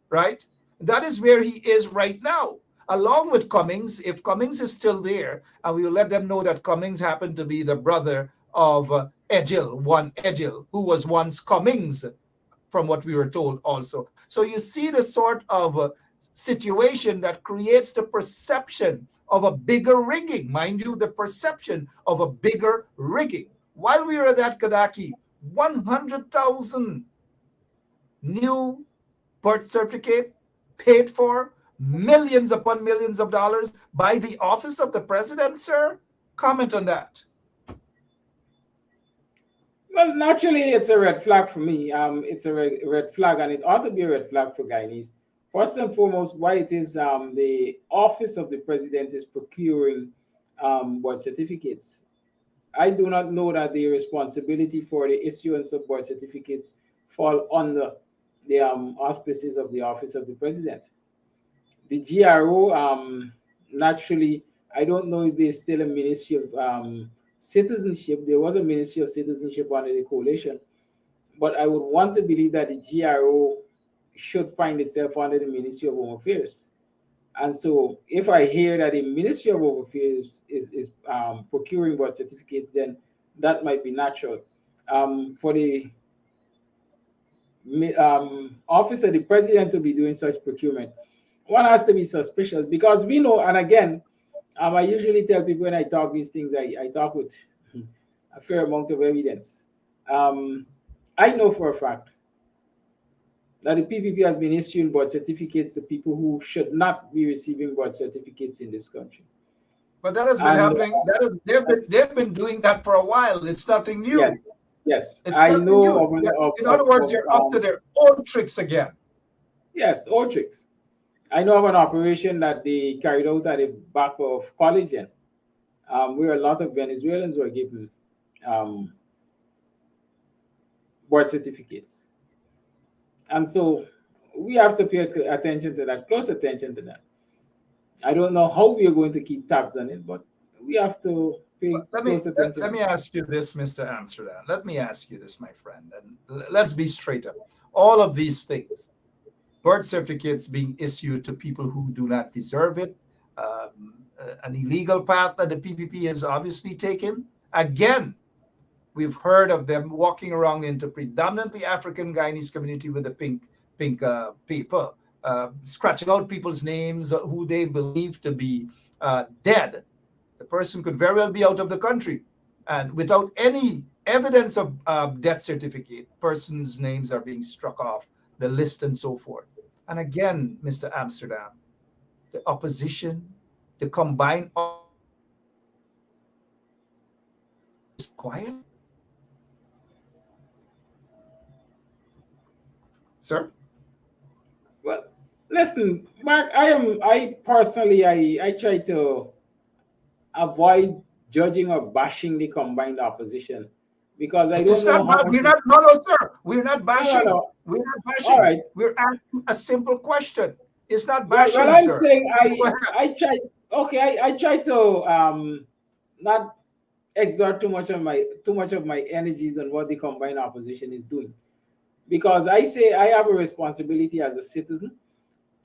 right? That is where he is right now, along with Cummings. If Cummings is still there, and we will let them know that Cummings happened to be the brother of Edgil, who was once Cummings, from what we were told also. So you see the sort of situation that creates the perception of a bigger rigging. Mind you, the perception of a bigger rigging. While we were at that, Kadaki, 100,000 new birth certificate paid for, millions upon millions of dollars by the office of the president, sir? Comment on that. Well, naturally, it's a red flag for me. It's a red flag, and it ought to be a red flag for Guyanese. First and foremost, why it is the office of the president is procuring birth certificates. I do not know that the responsibility for the issuance of birth certificates fall under the auspices of the office of the president. The GRO, naturally, I don't know if there's still a Ministry of Citizenship. There was a Ministry of Citizenship under the coalition, but I would want to believe that the GRO should find itself under the Ministry of Home Affairs. And so if I hear that the Ministry of Home Affairs is procuring birth certificates, then that might be natural. For the office of the president to be doing such procurement, one has to be suspicious, because we know, and again, I usually tell people when I talk these things, I talk with a fair amount of evidence. I know for a fact that the PPP has been issuing birth certificates to people who should not be receiving birth certificates in this country. But that has been happening. They've been doing that for a while. It's nothing new. Yes. I know. In other words, you're up to their old tricks again. Yes, old tricks. I know of an operation that they carried out at the back of Collagen, where a lot of Venezuelans were given birth certificates. And so we have to pay attention to that, close attention to that. I don't know how we are going to keep tabs on it, but we have to pay close attention. Let me ask you this, Mr. Amsterdam. Let me ask you this, my friend, and let's be straight up. All of these things, birth certificates being issued to people who do not deserve it, an illegal path that the PPP has obviously taken. Again, we've heard of them walking around into predominantly African Guyanese community with the pink paper, scratching out people's names who they believe to be dead. The person could very well be out of the country, and without any evidence of death certificate, persons' names are being struck off the list and so forth. And again, Mr. Amsterdam, the opposition, the combined is quiet. Sir? Well, listen, Mark, I personally, I try to avoid judging or bashing the combined opposition because I don't It's know not, how much. we're not, no, sir. We're not bashing. No. We're not bashing. All right. We're asking a simple question. It's not Well, bashing, I'm sir. saying I try. Okay, I try to not exert too much of my energies on what the combined opposition is doing, because I say I have a responsibility as a citizen,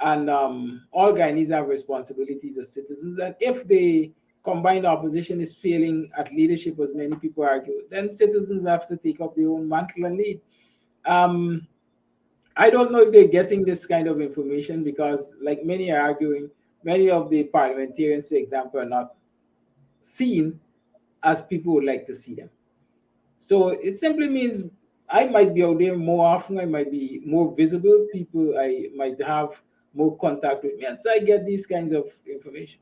and all Guyanese have responsibilities as citizens. And if the combined opposition is failing at leadership, as many people argue, then citizens have to take up their own mantle and lead. I don't know if they're getting this kind of information because, like many are arguing, many of the parliamentarians, for example, are not seen as people would like to see them. So it simply means I might be out there more often, I might be more visible, people I might have more contact with me, and so I get these kinds of information.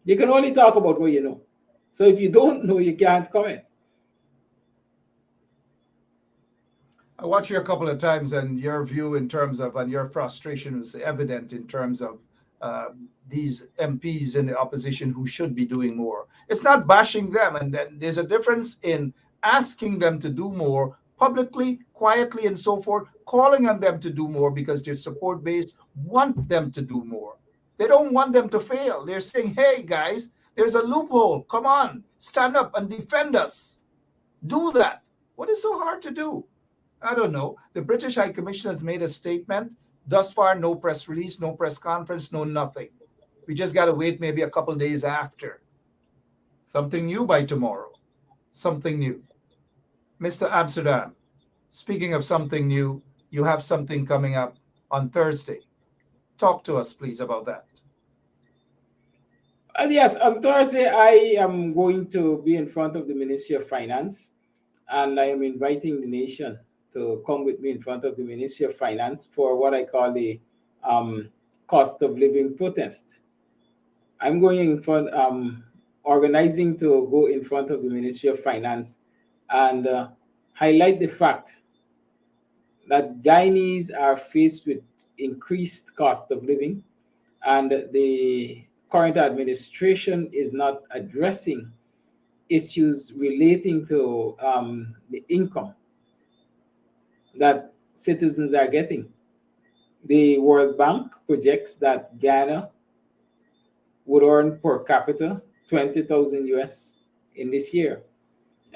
You can only talk about what you know. So if you don't know, you can't comment. I watched you a couple of times, and your view in terms of, and your frustration was evident in terms of these MPs in the opposition who should be doing more. It's not bashing them, and there's a difference in asking them to do more publicly, quietly, and so forth, calling on them to do more because their support base want them to do more. They don't want them to fail. They're saying, hey, guys, there's a loophole. Come on, stand up and defend us. Do that. What is so hard to do? I don't know. The British High Commission has made a statement. Thus far, no press release, no press conference, no nothing. We just got to wait maybe a couple days after. Something new by tomorrow. Something new. Mr. Amsterdam, speaking of something new, you have something coming up on Thursday. Talk to us, please, about that. Yes, on Thursday, I am going to be in front of the Ministry of Finance, and I am inviting the nation to come with me in front of the Ministry of Finance for what I call the cost of living protest. I'm going in front, organizing to go in front of the Ministry of Finance and highlight the fact that Guyanese are faced with increased cost of living, and the current administration is not addressing issues relating to the income that citizens are getting. The World Bank projects that Guyana would earn per capita 20,000 US in this year.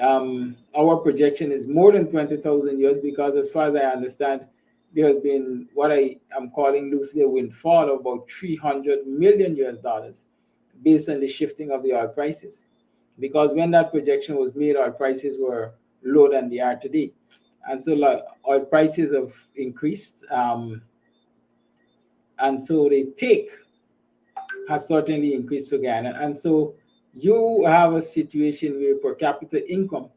Our projection is more than 20,000 US because, as far as I understand, there has been what I am calling loosely a windfall of about 300 million US dollars based on the shifting of the oil prices. Because when that projection was made, oil prices were lower than they are today. And so oil prices have increased. And so the take has certainly increased for Guyana. And so you have a situation where per capita income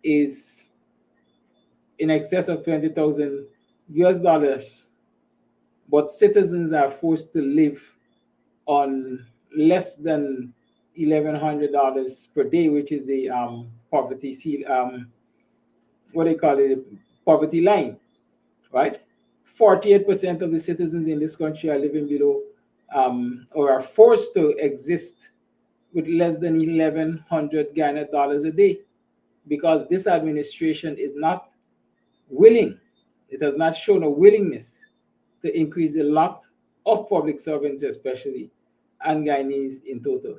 is in excess of 20,000 US dollars, but citizens are forced to live on less than $1,100 per day, which is the poverty what they call it, poverty line, right? 48% of the citizens in this country are living below or are forced to exist with less than 1,100 Ghana dollars a day, because this administration is not willing, it has not shown a willingness to increase the lot of public servants especially, and Guyanese in total.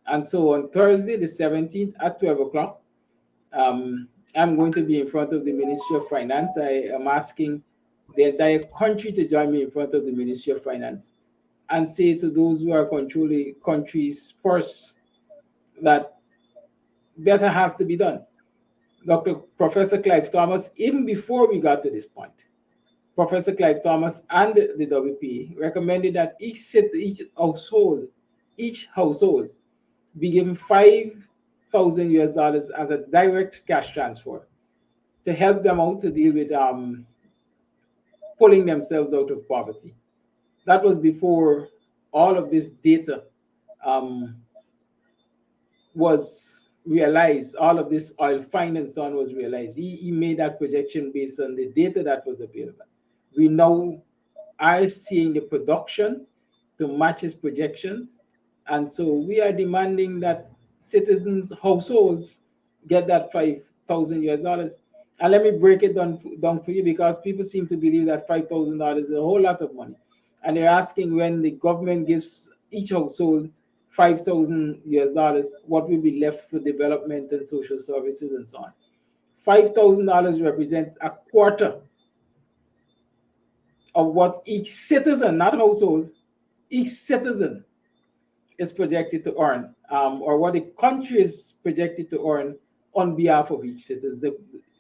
And so on Thursday, the 17th at 12 o'clock, I'm going to be in front of the Ministry of Finance. I am asking the entire country to join me in front of the Ministry of Finance and say to those who are controlling countries first that better has to be done. Professor Clive Thomas, even before we got to this point, Professor Clive Thomas and the WPA recommended that each household be given 5,000 US dollars as a direct cash transfer to help them out to deal with pulling themselves out of poverty. That was before all of this data um, was realized, all of this oil finance on was realized. He made that projection based on the data that was available. We now are seeing the production to match his projections. And so we are demanding that citizens, households get that 5,000 US dollars. And let me break it down for you, because people seem to believe that $5,000 is a whole lot of money. And they're asking, when the government gives each household 5,000 US dollars, what will be left for development and social services and so on. $5,000 represents a quarter of what each citizen, not household, each citizen is projected to earn, or what the country is projected to earn on behalf of each citizen,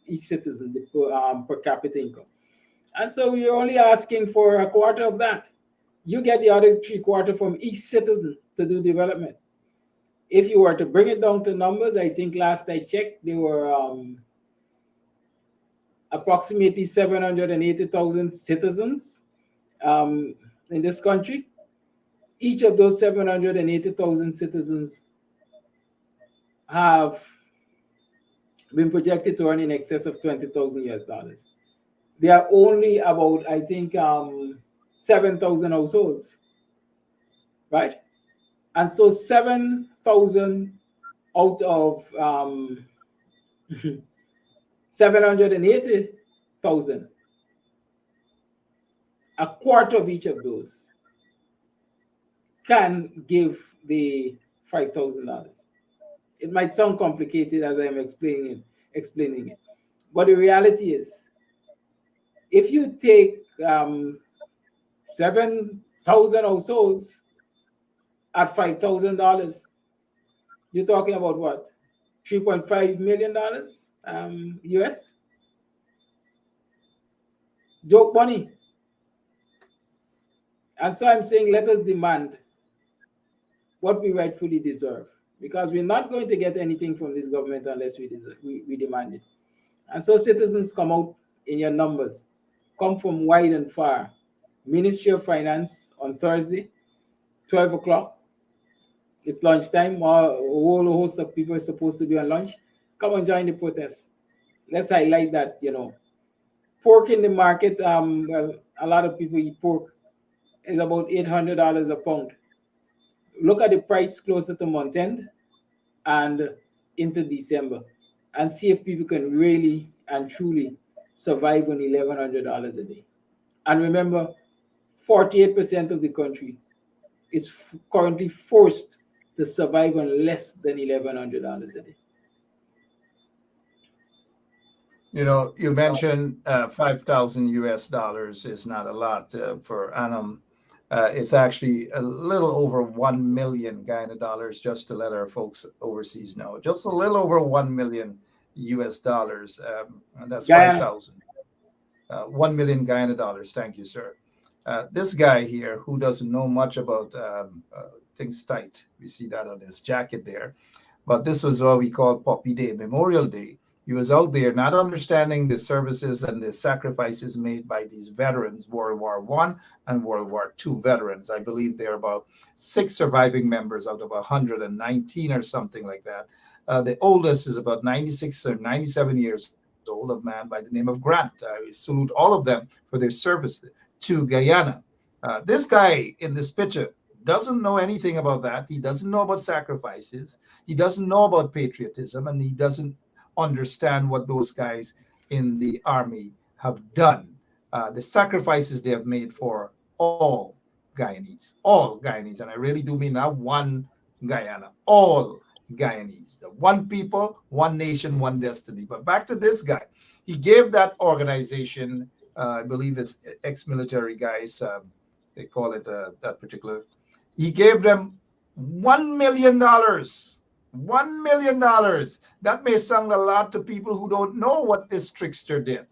the per capita income. And so we're only asking for a quarter of that. You get the other 3/4 from each citizen to do development. If you were to bring it down to numbers, I think last I checked, there were approximately 780,000 citizens in this country. Each of those 780,000 citizens have been projected to earn in excess of 20,000 US dollars. There are only about, I think, 7,000 households, right? And so 7,000 out of 780,000, a quarter of each of those can give the $5,000. It might sound complicated as I am explaining it. But the reality is, if you take 7,000 households at $5,000, you're talking about what? $3.5 million US? Joke money. And so I'm saying, let us demand what we rightfully deserve, because we're not going to get anything from this government unless we demand it. And so citizens, come out in your numbers, come from wide and far. Ministry of Finance on Thursday, 12 o'clock. It's lunchtime. A whole host of people are supposed to be on lunch. Come and join the protest. Let's highlight that, pork in the market, well, a lot of people eat pork, is about $800 a pound. Look at the price closer to month end and into December, and see if people can really and truly survive on $1,100 a day. And remember, 48% of the country is currently forced to survive on less than $1,100 a day. You mentioned 5,000 US dollars is not a lot per annum. It's actually a little over 1 million Guyana dollars, just to let our folks overseas know. Just a little over 1 million US dollars. And that's 5,000. 1 million Guyana dollars. Thank you, sir. This guy here, who doesn't know much about things tight, we see that on his jacket there. But this was what we call Poppy Day, Memorial Day. He was out there not understanding the services and the sacrifices made by these veterans, World War I and World War II veterans. I believe there are about 6 surviving members out of 119 or something like that. The oldest is about 96 or 97 years old, a man by the name of Grant. I salute all of them for their service to Guyana. This guy in this picture doesn't know anything about that. He doesn't know about sacrifices. He doesn't know about patriotism, and he doesn't understand what those guys in the army have done, the sacrifices they have made for all Guyanese, and I really do mean not one Guyana, all Guyanese, the one people, one nation, one destiny. But back to this guy, he gave that organization, I believe it's ex-military guys, they call it that particular. He gave them $1 million. $1 million. That may sound a lot to people who don't know what this trickster did.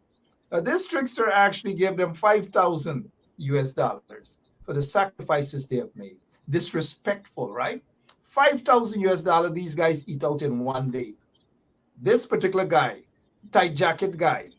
This trickster actually gave them 5,000 US dollars for the sacrifices they have made. Disrespectful, right? 5,000 US dollars these guys eat out in one day. This particular guy, tight jacket guy,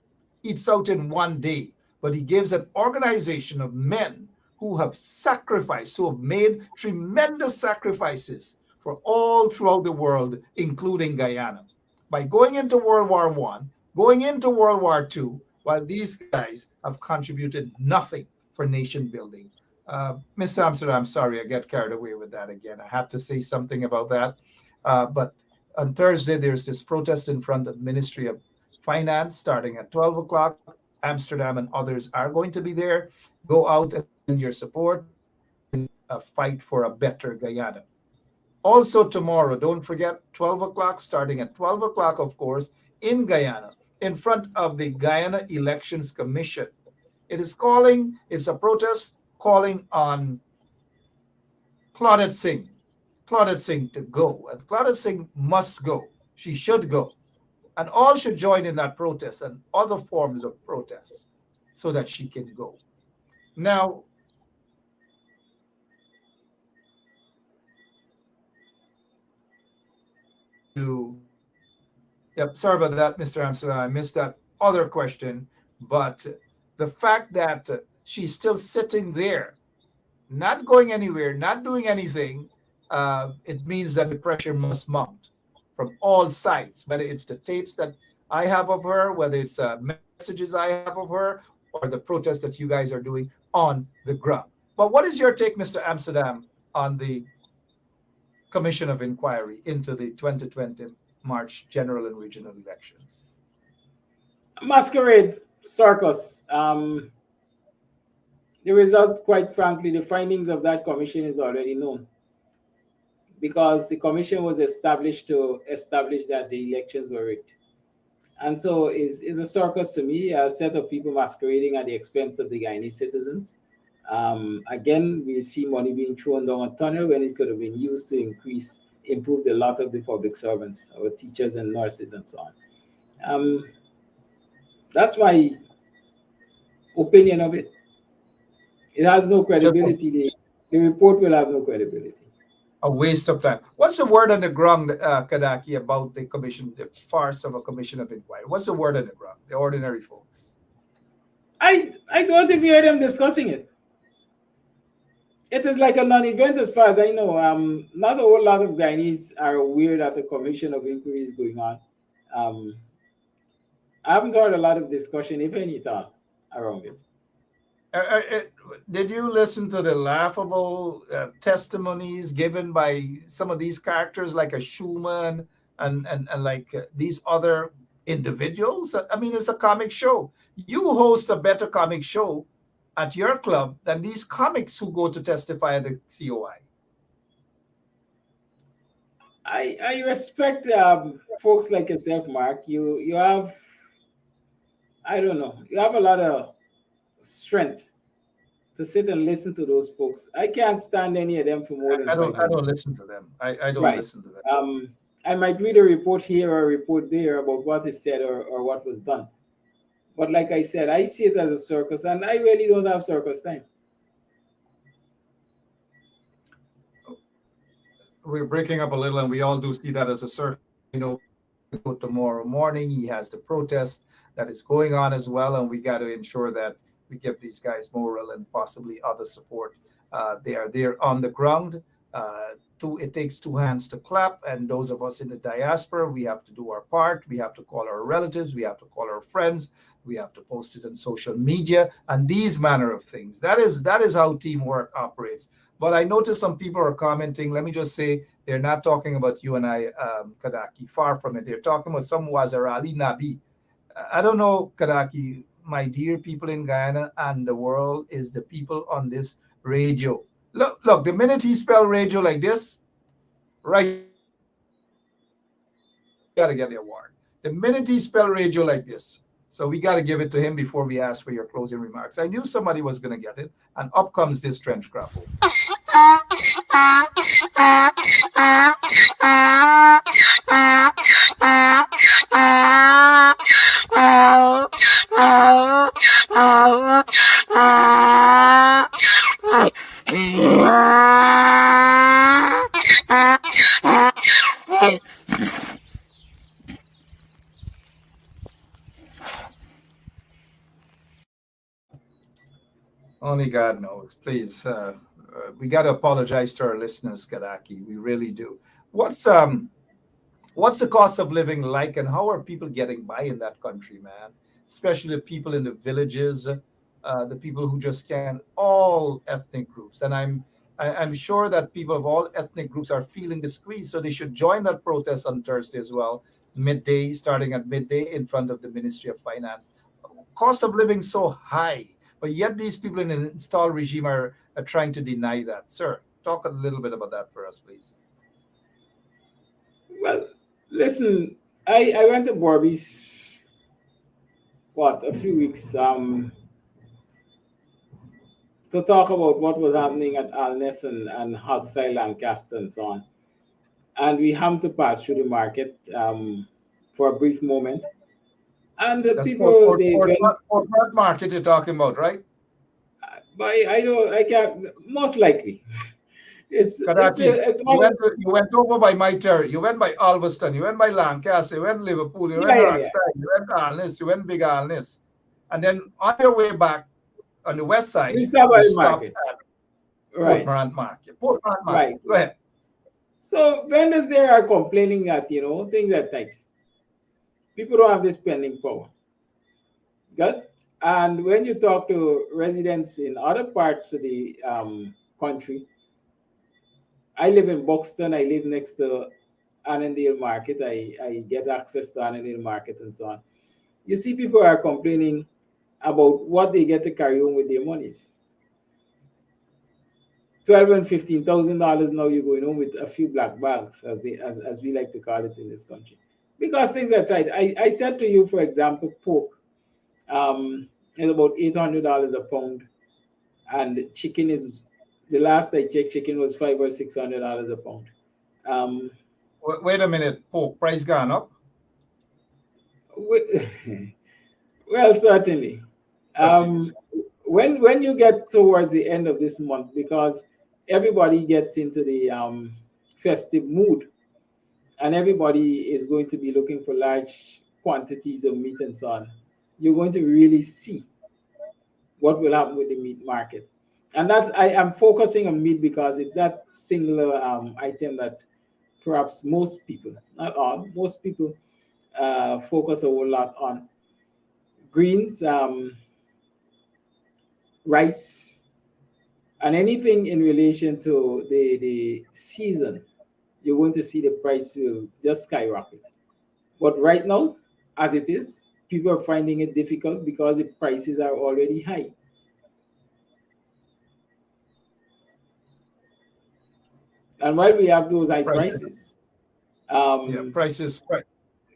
eats out in one day, but he gives an organization of men who have sacrificed, who have made tremendous sacrifices for all throughout the world, including Guyana. By going into World War I, going into World War II, while these guys have contributed nothing for nation building. Mr. Amsterdam, I'm sorry, I get carried away with that again. I have to say something about that. But on Thursday, there's this protest in front of the Ministry of Finance starting at 12 o'clock. Amsterdam and others are going to be there. Go out and lend your support in a fight for a better Guyana. Also tomorrow, don't forget, 12 o'clock, starting at 12 o'clock, of course, in Guyana, in front of the Guyana Elections Commission. It's a protest calling on Claudette Singh to go. And Claudette Singh must go. She should go. And all should join in that protest and other forms of protest so that she can go. Now, sorry about that, Mr. Amsterdam. I missed that other question. But the fact that she's still sitting there, not going anywhere, not doing anything, it means that the pressure must mount from all sides, whether it's the tapes that I have of her, whether it's messages I have of her, or the protest that you guys are doing on the ground. But what is your take, Mr. Amsterdam, on the Commission of Inquiry into the 2020 March general and regional elections? Masquerade, circus. The result, quite frankly, the findings of that commission is already known, because the commission was established to establish that the elections were rigged. And so it's a circus to me, a set of people masquerading at the expense of the Guyanese citizens. Again, we see money being thrown down a tunnel when it could have been used to improve the lot of the public servants, our teachers and nurses and so on. That's my opinion of it. It has no credibility. The report will have no credibility. A waste of time. What's the word on the ground, Kadaki, about the commission, the farce of a commission of inquiry? What's the word on the ground, the ordinary folks? I don't even hear them discussing it. It is like a non-event as far as I know. Not a whole lot of Guyanese are aware that the commission of inquiry is going on. I haven't heard a lot of discussion, if any, at all, around it. Did you listen to the laughable testimonies given by some of these characters, like a Schumann and like these other individuals? I mean, it's a comic show. You host a better comic show at your club than these comics who go to testify at the COI. I respect folks like yourself, Mark. You have, I don't know, you have a lot of strength to sit and listen to those folks. I can't stand any of them for more than I don't listen to them. I don't listen to them. I might read a report here or a report there about what is said or what was done. But like I said, I see it as a circus, and I really don't have circus time. We're breaking up a little, and we all do see that as a circus. You know, tomorrow morning he has the protest that is going on as well, and we got to ensure that we give these guys moral and possibly other support. They are there on the ground. It takes two hands to clap, and those of us in the diaspora, we have to do our part. We have to call our relatives, we have to call our friends, we have to post it on social media, and these manner of things. That is how teamwork operates. But I noticed some people are commenting. Let me just say, they're not talking about you and I, Kadaki. Far from it. They're talking about some Wazarali Nabi. I don't know, Kadaki. My dear people in Guyana and the world is the people on this radio. Look, the minute he spelled radio like this, right, gotta get the award. The minute he spelled radio like this, So we got to give it to him before we ask for your closing remarks. I knew somebody was going to get it, and up comes this trench grapple. Only God knows. Please, we got to apologize to our listeners, Kadaki. We really do. What's the cost of living like, and how are people getting by in that country, man? Especially the people in the villages, the people who just can, all ethnic groups. And I'm sure that people of all ethnic groups are feeling the squeeze, so they should join that protest on Thursday as well, midday, starting at midday in front of the Ministry of Finance. Cost of living so high, but yet these people in an installed regime are trying to deny that. Sir, talk a little bit about that for us, please. Well, listen, I went to Barbies, a few weeks to talk about what was happening at Alness and Hogside, Lancaster, and so on. And we happened to pass through the market for a brief moment. And the That's people, Port Market you're talking about, right? but I can't, most likely. Kadaki, you went over by my territory. You went by Alveston. You went by Lancaster. You went Liverpool. You went Rockstead. You went Alness. You went Big Alness. And then on your way back on the west side, we stopped you at stopped market. at Right. Port Morant Market. Port Morant Market. Right. Go ahead. So vendors there are complaining that, things are tight. People don't have the spending power. Good? And when you talk to residents in other parts of the country, I live in Buxton. I live next to Annandale Market. I get access to Annandale Market and so on. You see people are complaining about what they get to carry home with their monies. $12,000 and $15,000 now you're going home with a few black bags, as we like to call it in this country, because things are tight. I said to you, for example, pork is about $800 a pound, and chicken is, the last I checked, chicken was $500 or $600 a pound. Wait a minute. Pork price gone up? Well, certainly. When you get towards the end of this month, because everybody gets into the festive mood, and everybody is going to be looking for large quantities of meat and so on, you're going to really see what will happen with the meat market. And I am focusing on meat because it's that singular item that perhaps most people, not all, most people focus a whole lot on. Greens, rice, and anything in relation to the season, you're going to see the price will just skyrocket. But right now, as it is, people are finding it difficult because the prices are already high. And while we have those high prices, prices.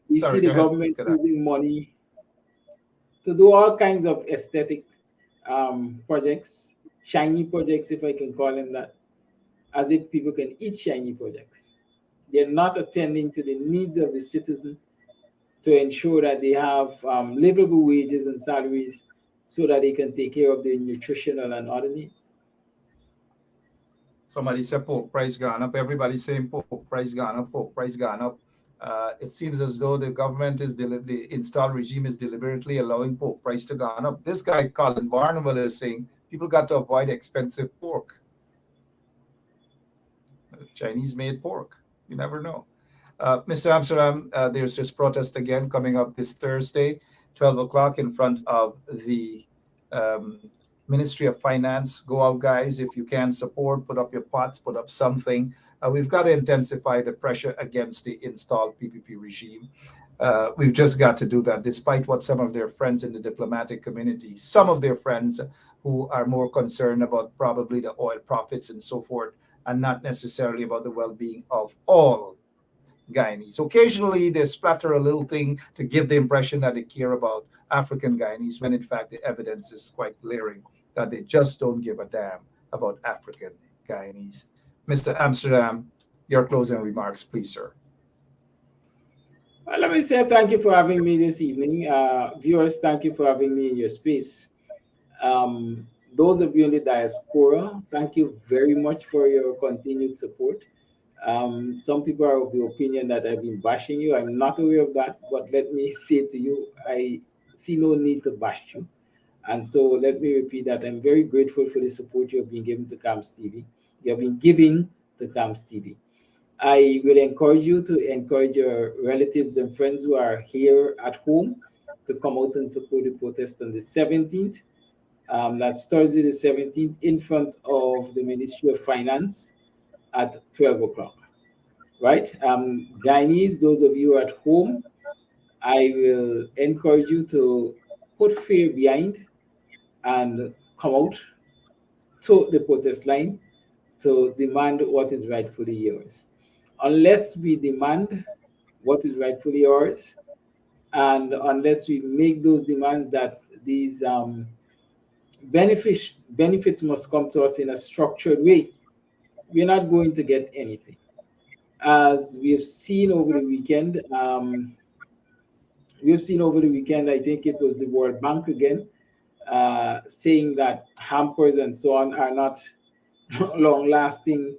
We see the government using money to do all kinds of aesthetic projects, shiny projects, if I can call them that, as if people can eat shiny projects. They're not attending to the needs of the citizen to ensure that they have livable wages and salaries so that they can take care of their nutritional and other needs. Somebody said pork price gone up. Everybody's saying pork price gone up, pork price gone up. It seems as though the government the installed regime is deliberately allowing pork price to go up. This guy, Colin Barnwell, is saying people got to avoid expensive pork. Chinese-made pork. You never know. Mr. Amsterdam, there's this protest again coming up this Thursday, 12 o'clock in front of the Ministry of Finance. Go out, guys. If you can support, put up your pots, put up something. We've got to intensify the pressure against the installed PPP regime. We've just got to do that, despite what some of their friends in the diplomatic community, some of their friends who are more concerned about probably the oil profits and so forth, and not necessarily about the well-being of all Guyanese. Occasionally, they splatter a little thing to give the impression that they care about African Guyanese, when in fact the evidence is quite glaring that they just don't give a damn about African Guyanese. Mr. Amsterdam, your closing remarks, please, sir. Well, let me say thank you for having me this evening. Viewers, thank you for having me in your space. Those of you in the diaspora, thank you very much for your continued support. Some people are of the opinion that I've been bashing you. I'm not aware of that, but let me say to you, I see no need to bash you. And so let me repeat that I'm very grateful for the support you have been giving to CAMS TV. You have been giving to CAMS TV. I will encourage you to encourage your relatives and friends who are here at home to come out and support the protest on the 17th. That's Thursday the 17th in front of the Ministry of Finance at 12 o'clock. Right? Guyanese, those of you at home, I will encourage you to put fear behind and come out to the protest line to demand what is rightfully yours. Unless we demand what is rightfully yours, and unless we make those demands that these benefits must come to us in a structured way, we're not going to get anything. As we've seen over the weekend, I think it was the World Bank again, saying that hampers and so on are not long-lasting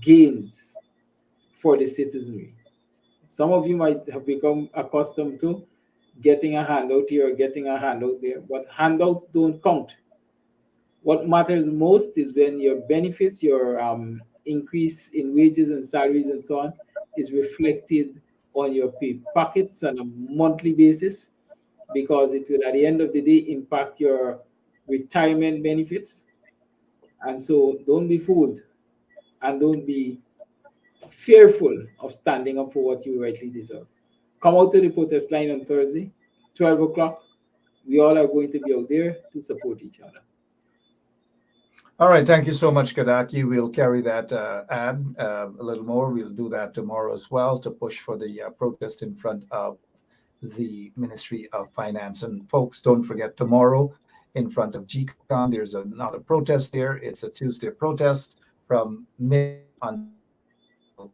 gains for the citizenry. Some of you might have become accustomed to getting a handout here or getting a handout there, but handouts don't count. What matters most is when your benefits, your increase in wages and salaries and so on is reflected on your pay pockets on a monthly basis, because it will at the end of the day impact your retirement benefits. And so don't be fooled and don't be fearful of standing up for what you rightly deserve. Come out to the protest line on Thursday, 12 o'clock. We all are going to be out there to support each other. All right, thank you so much, Kadaki. We'll carry that ad a little more. We'll do that tomorrow as well to push for the protest in front of the Ministry of Finance. And folks, don't forget, tomorrow in front of GCOM, there's another protest there. It's a Tuesday protest from mid on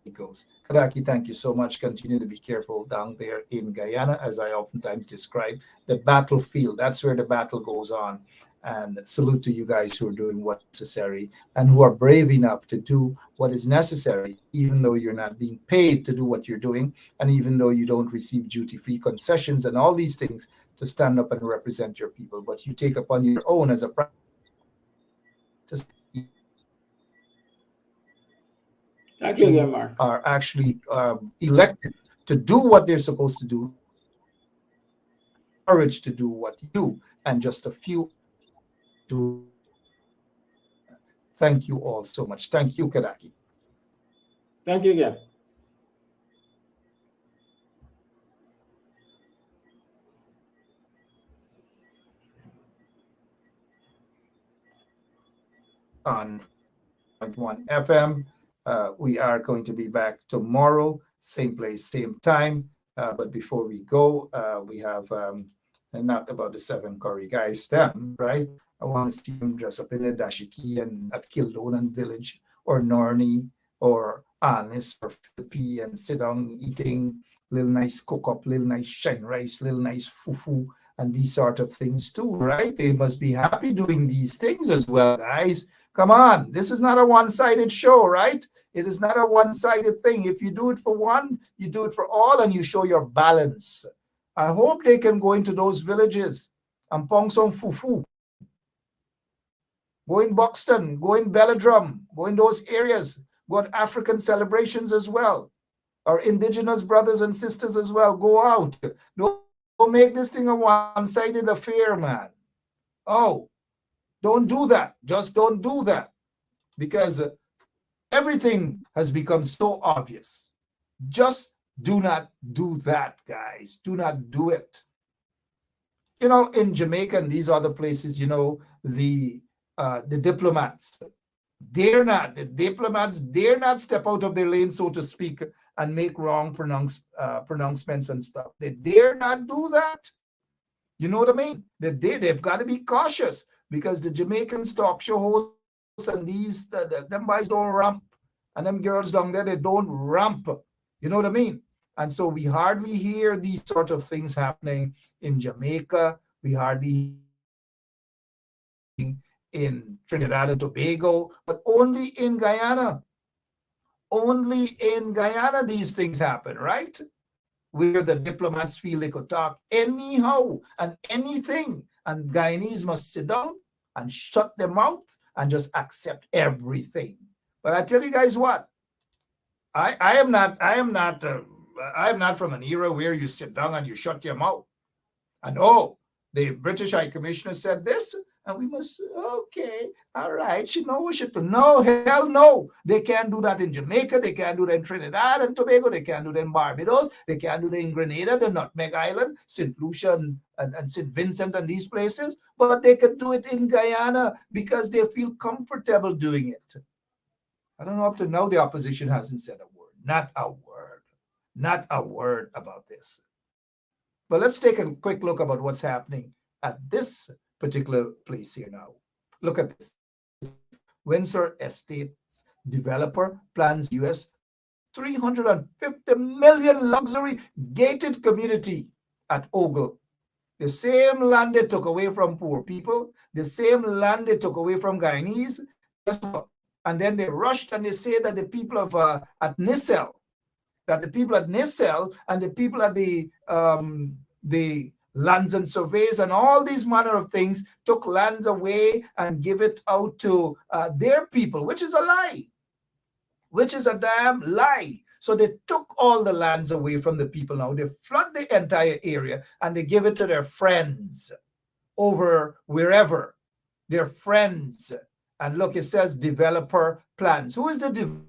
it goes. Kadaki, thank you so much. Continue to be careful down there in Guyana, as I oftentimes describe the battlefield. That's where the battle goes on. And salute to you guys who are doing what's necessary and who are brave enough to do what is necessary, even though you're not being paid to do what you're doing, and even though you don't receive duty-free concessions and all these things to stand up and represent your people. But you take upon your own as a practice. Thank you again, Mark. Are actually elected to do what they're supposed to do, courage to do what you do, and just a few. Thank you all so much. Thank you, Kadaki. Thank you again. On 1 FM. We are going to be back tomorrow, same place, same time. But before we go, we have not about the 7 Curry guys, them, right? I want to see them dress up in a dashiki and at Kildonan Village or Norney or Anis or Philippi and sit down eating little nice cook up, little nice shine rice, little nice fufu and these sort of things too, right? They must be happy doing these things as well, guys. Come on, this is not a one-sided show, right? It is not a one-sided thing. If you do it for one, you do it for all and you show your balance. I hope they can go into those villages and pong some fufu. Go in Buxton, go in Belladrum, go in those areas, go at African celebrations as well. Our indigenous brothers and sisters as well, go out. Don't make this thing a one-sided affair, man. Oh, don't do that. Just don't do that. Because everything has become so obvious. Just do not do that, guys. Do not do it. You know, in Jamaica and these other places, you know, the diplomats, the diplomats dare not step out of their lane, so to speak, and make wrong pronouncements and stuff. They dare not do that. You know what I mean? They've got to be cautious because the Jamaicans talk show hosts and them boys don't ramp, and them girls down there, they don't ramp. You know what I mean? And so we hardly hear these sort of things happening in Jamaica. We hardly in Trinidad and Tobago, but only in Guyana. Only in Guyana these things happen, right? Where the diplomats feel they could talk anyhow and anything, and Guyanese must sit down and shut their mouth and just accept everything. But I tell you guys what, I am not from an era where you sit down and you shut your mouth. And the British High Commissioner said this, and we must, okay, all right, she knows what she do. No, hell no. They can't do that in Jamaica. They can't do that in Trinidad and Tobago. They can't do that in Barbados. They can't do that in Grenada, the Nutmeg Island, St. Lucia and St. Vincent and these places. But they can do it in Guyana because they feel comfortable doing it. I don't know, up to now, the opposition hasn't said a word. Not a word. Not a word about this. But let's take a quick look about what's happening at this particular place here now. Look at this. Windsor Estates developer plans US $350 million luxury gated community at Ogle. The same land they took away from poor people, the same land they took away from Guyanese, and then they rushed and they say that the people of at Nissel, and the people at the lands and surveys and all these manner of things took lands away and give it out to their people, which is a lie, which is a damn lie. So they took all the lands away from the people now. They flood the entire area and they give it to their friends over wherever, their friends. And look, it says developer plans. Who is the developer?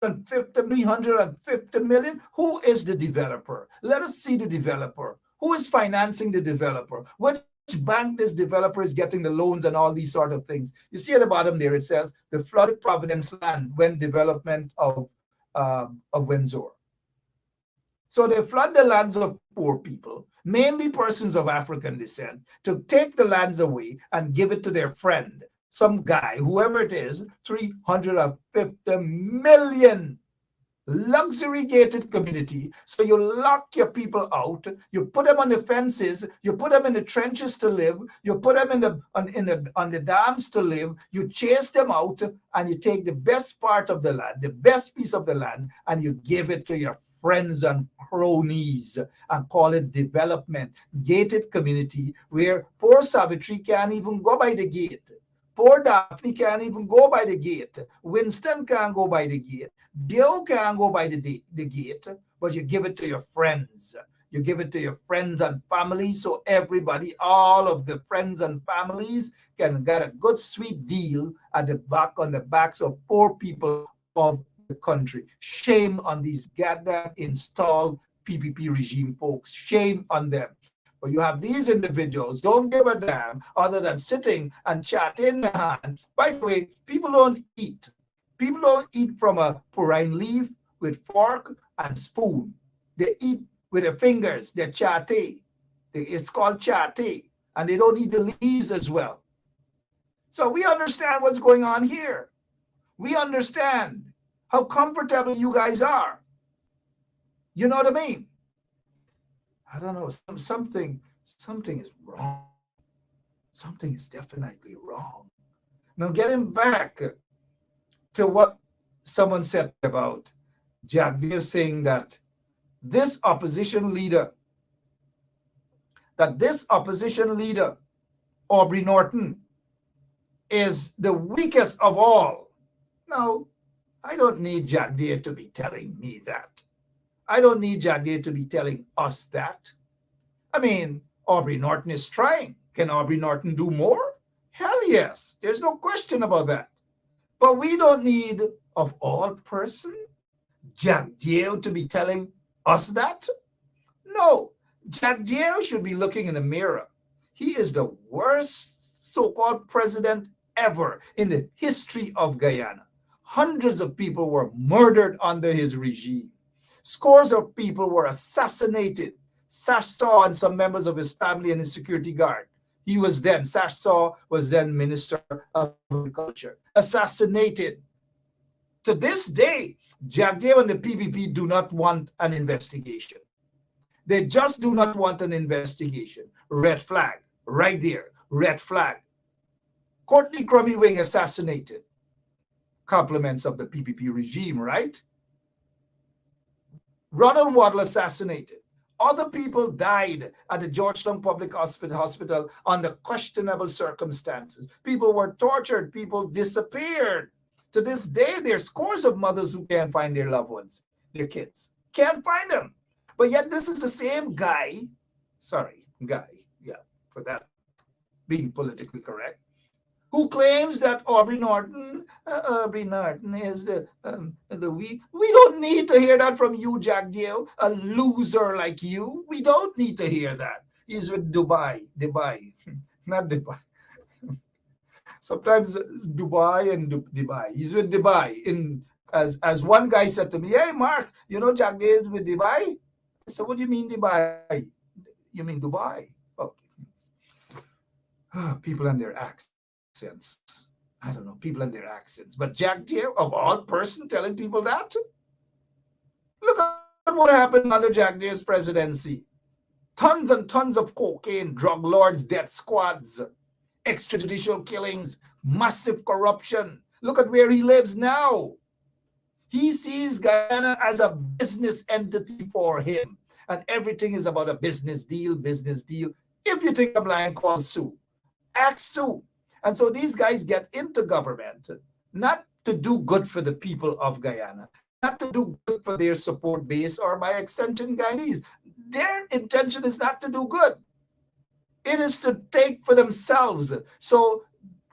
$350 million. Who is the developer? Let us see the developer. Who is financing the developer? Which bank this developer is getting the loans and all these sort of things? You see at the bottom there, it says the flooded Providence land when development of Windsor. So they flood the lands of poor people, mainly persons of African descent, to take the lands away and give it to their friend, some guy, whoever it is, $350 million luxury gated community. So you lock your people out, you put them on the fences, you put them in the trenches to live, you put them on the dams to live, you chase them out, and you take the best part of the land, the best piece of the land, and you give it to your friends and cronies and call it development. Gated community where poor Savitri can't even go by the gate. Poor Daphne can't even go by the gate. Winston can't go by the gate. Dio can't go by the gate, but you give it to your friends. You give it to your friends and families, so everybody, all of the friends and families can get a good sweet deal at the back, on the backs of poor people of the country. Shame on these goddamn installed PPP regime folks. Shame on them. But you have these individuals don't give a damn other than sitting and chat in the hand. By the way, people don't eat. People don't eat from a purine leaf with fork and spoon. They eat with their fingers, their chate. It's called chate. And they don't eat the leaves as well. So we understand what's going on here. We understand how comfortable you guys are. You know what I mean? I don't know, something is wrong. Something is definitely wrong. Now, getting back to what someone said about Jack Deere saying that this opposition leader, Aubrey Norton, is the weakest of all. Now, I don't need Jack Deere to be telling me that. I don't need Jack Deere to be telling us that. I mean, Aubrey Norton is trying. Can Aubrey Norton do more? Hell yes. There's no question about that. But we don't need, of all person, Jack Deere to be telling us that. No. Jack Deere should be looking in the mirror. He is the worst so-called president ever in the history of Guyana. Hundreds of people were murdered under his regime. Scores of people were assassinated. Sash Saw and some members of his family and his security guard. Sash Saw was then Minister of Agriculture, assassinated. To this day, Jagdeo and the PPP do not want an investigation. They just do not want an investigation. Red flag, right there, red flag. Courtney Crummy Wing assassinated. Compliments of the PPP regime, right? Ronald Waddle assassinated. Other people died at the Georgetown Public Hospital under questionable circumstances. People were tortured. People disappeared. To this day, there are scores of mothers who can't find their loved ones, their kids. Can't find them. But yet this is the same guy, for that being politically correct, who claims that Aubrey Norton is the weak. We don't need to hear that from you, Jagdeo, a loser like you. We don't need to hear that. He's with Dubai, not Dubai. Sometimes it's Dubai and Dubai. He's with Dubai. As one guy said to me, hey, Mark, you know Jagdeo is with Dubai? I said, what do you mean Dubai? You mean Dubai? Okay. People and their accents. I don't know, people and their accents. But Jagdeo, of all person, telling people that? Look at what happened under Jagdeo's presidency. Tons and tons of cocaine, drug lords, death squads, extrajudicial killings, massive corruption. Look at where he lives now. He sees Guyana as a business entity for him. And everything is about a business deal. If you think I'm lying, call Sue. Ask Sue. And so these guys get into government, not to do good for the people of Guyana, not to do good for their support base or by extension Guyanese. Their intention is not to do good. It is to take for themselves. So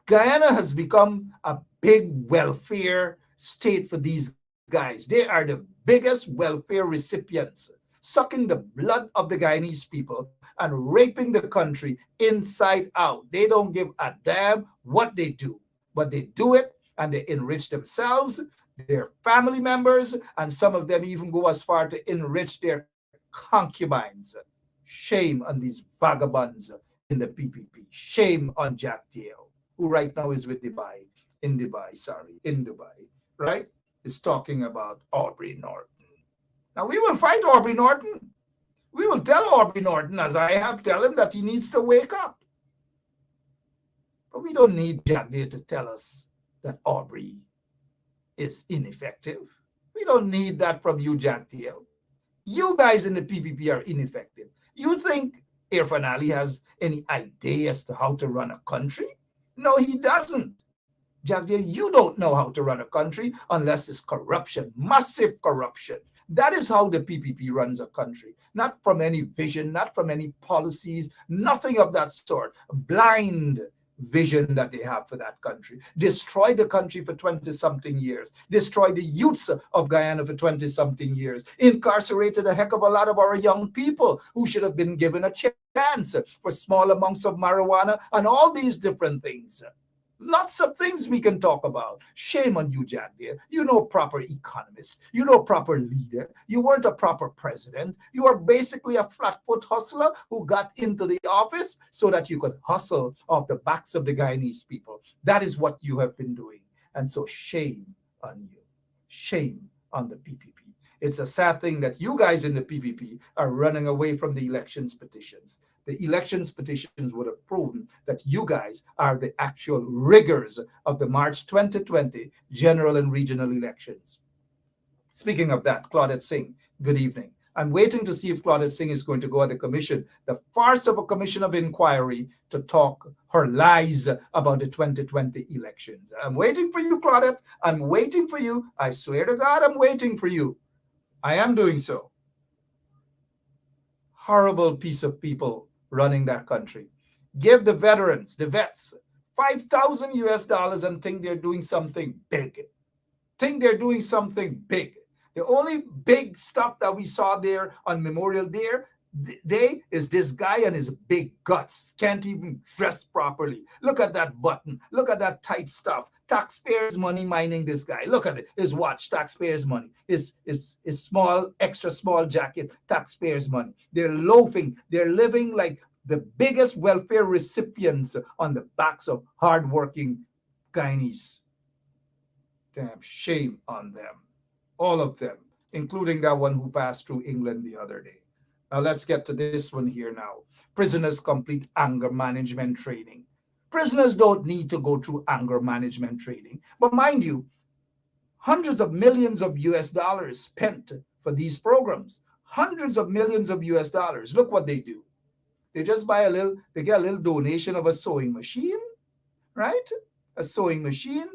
Guyana has become a big welfare state for these guys. They are the biggest welfare recipients, sucking the blood of the Guyanese people and raping the country inside out. They don't give a damn what they do, but they do it and they enrich themselves, their family members, and some of them even go as far to enrich their concubines. Shame on these vagabonds in the PPP. Shame on Jagdeo, who right now is with in Dubai, right? Is talking about Aubrey Norton. Now we will fight Aubrey Norton. We will tell Aubrey Norton, as I have tell him, that he needs to wake up. But we don't need Jagdeo to tell us that Aubrey is ineffective. We don't need that from you, Jagdeo. You guys in the PPP are ineffective. You think Irfan Ali has any idea as to how to run a country? No, he doesn't. Jagdeo, you don't know how to run a country unless it's corruption, massive corruption. That is how the PPP runs a country. Not from any vision, not from any policies, nothing of that sort. Blind vision that they have for that country. Destroy the country for 20-something years. Destroy the youths of Guyana for 20-something years. Incarcerated a heck of a lot of our young people who should have been given a chance for small amounts of marijuana and all these different things. Lots of things we can talk about. Shame on you, Jagdeo. You're no proper economist. You're no proper leader. You weren't a proper president. You are basically a flatfoot hustler who got into the office so that you could hustle off the backs of the Guyanese people. That is what you have been doing. And so shame on you. Shame on the PPP. It's a sad thing that you guys in the PPP are running away from the elections petitions. The elections petitions would have proven that you guys are the actual riggers of the March 2020 general and regional elections. Speaking of that, Claudette Singh, good evening. I'm waiting to see if Claudette Singh is going to go at the commission, the farce of a commission of inquiry, to talk her lies about the 2020 elections. I'm waiting for you, Claudette. I'm waiting for you. I swear to God, I'm waiting for you. I am doing so. Horrible piece of people running that country. Give the veterans, the vets, $5,000 US and think they're doing something big. Think they're doing something big. The only big stuff that we saw there on Memorial Day, This guy and his big guts can't even dress properly. Look at that button. Look at that tight stuff. Taxpayers' money mining this guy. Look at it. His watch, taxpayers' money. His small, extra small jacket, taxpayers' money. They're loafing. They're living like the biggest welfare recipients on the backs of hardworking Guyanese. Damn shame on them. All of them, including that one who passed through England the other day. Now let's get to this one here now. Prisoners complete anger management training. Prisoners don't need to go through anger management training. But mind you, hundreds of millions of US dollars spent for these programs. Hundreds of millions of US dollars. Look what they do. They just buy they get a little donation of a sewing machine, right? A sewing machine.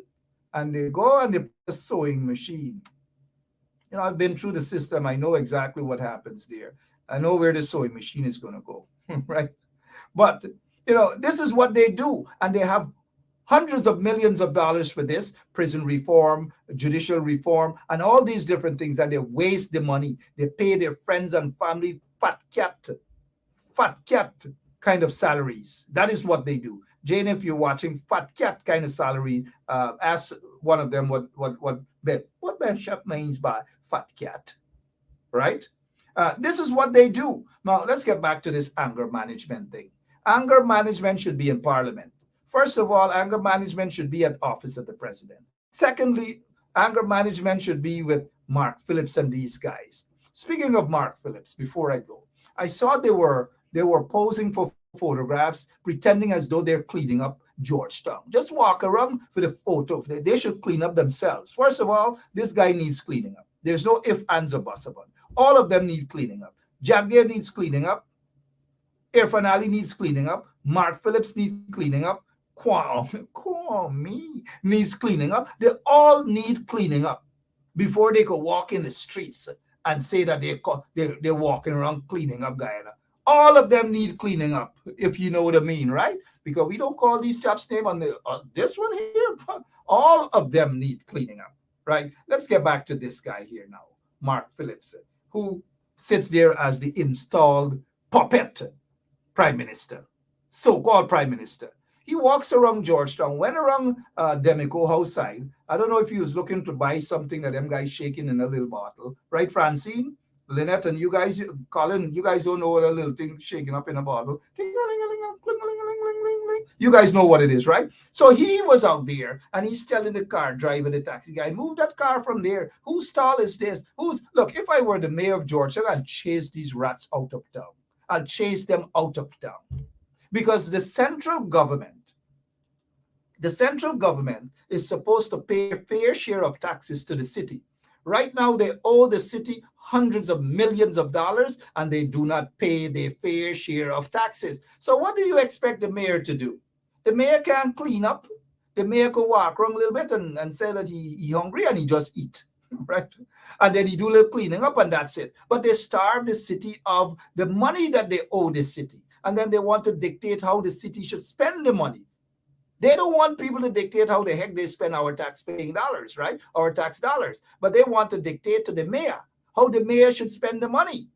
And they go and they put a sewing machine. You know, I've been through the system. I know exactly what happens there. I know where the sewing machine is going to go, right? But, you know, this is what they do. And they have hundreds of millions of dollars for this, prison reform, judicial reform, and all these different things. And they waste the money. They pay their friends and family fat cat kind of salaries. That is what they do. Jane, if you're watching, fat cat kind of salary, ask one of them what Ben Shep means by fat cat, right? This is what they do. Now, let's get back to this anger management thing. Anger management should be in Parliament. First of all, anger management should be at office of the president. Secondly, anger management should be with Mark Phillips and these guys. Speaking of Mark Phillips, before I go, I saw they were posing for photographs, pretending as though they're cleaning up Georgetown. Just walk around for the photo. They should clean up themselves. First of all, this guy needs cleaning up. There's no ifs, ands, or buts about it. All of them need cleaning up. Jagger needs cleaning up. Irfan Ali needs cleaning up. Mark Phillips needs cleaning up. Kwame needs cleaning up. They all need cleaning up before they could walk in the streets and say that they're walking around cleaning up Guyana. All of them need cleaning up, if you know what I mean, right? Because we don't call these chaps' name on this one here. All of them need cleaning up, right? Let's get back to this guy here now, Mark Phillips, who sits there as the installed puppet prime minister, so-called prime minister. He walks around Georgetown, went around Demico house side. I don't know if he was looking to buy something that them guys shaking in a little bottle, right, Francine? Lynette and you guys, Colin, you guys don't know what a little thing shaking up in a bottle. You guys know what it is, right? So he was out there and he's telling the car driver, the taxi guy, move that car from there. Whose stall is this? Look, if I were the mayor of Georgia, I'd chase these rats out of town. I'll chase them out of town. Because the central government is supposed to pay a fair share of taxes to the city. Right now, they owe the city hundreds of millions of dollars, and they do not pay their fair share of taxes. So what do you expect the mayor to do? The mayor can't clean up. The mayor could walk around a little bit and say that he hungry and he just eat, right? And then he do a little cleaning up and that's it. But they starve the city of the money that they owe the city. And then they want to dictate how the city should spend the money. They don't want people to dictate how the heck they spend our tax-paying dollars, right? Our tax dollars. But they want to dictate to the mayor how the mayor should spend the money.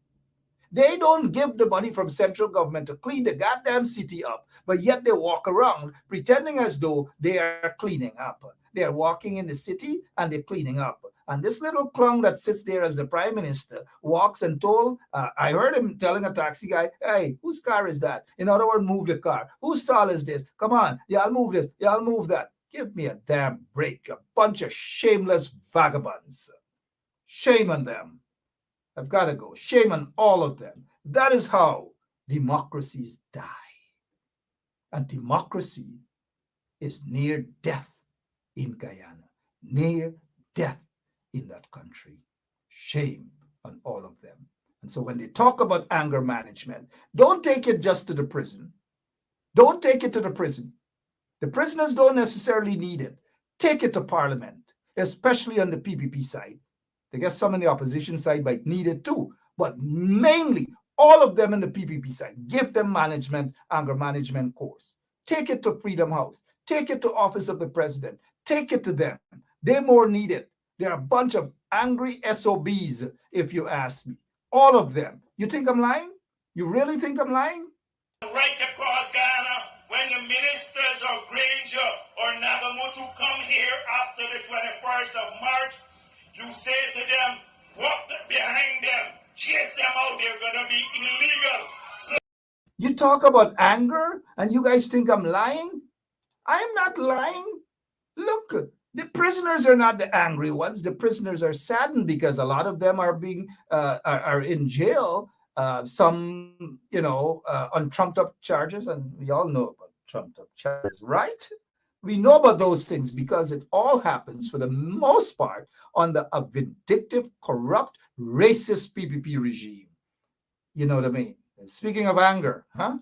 They don't give the money from central government to clean the goddamn city up, but yet they walk around pretending as though they are cleaning up. They are walking in the city and they're cleaning up. And this little clown that sits there as the prime minister walks and told, I heard him telling a taxi guy, hey, whose car is that? In other words, move the car. Whose stall is this? Come on, yeah, I'll move this. Yeah, I'll move that. Give me a damn break. A bunch of shameless vagabonds. Shame on them. I've got to go. Shame on all of them. That is how democracies die. And democracy is near death in Guyana. Near death in that country. Shame on all of them. And so when they talk about anger management, don't take it just to the prison. Don't take it to the prison. The prisoners don't necessarily need it. Take it to Parliament, especially on the PPP side. I guess some on the opposition side might need it too, but mainly all of them in the PPP side. Give them anger management course. Take it to Freedom House. Take it to Office of the President. Take it to them. They more need it. They're a bunch of angry SOBs, if you ask me. All of them. You think I'm lying? You really think I'm lying? Right across Guyana, when the ministers of Granger or Nagamutu come here after the 21st of March, you say to them, walk behind them, chase them out, they're going to be illegal. So You talk about anger and you guys think I'm lying? I'm not lying. Look, the prisoners are not the angry ones. The prisoners are saddened because a lot of them are being are in jail. Some, on trumped up charges, and we all know about trumped up charges, right? We know about those things because it all happens for the most part under a vindictive, corrupt, racist PPP regime. You know what I mean? Speaking of anger, huh?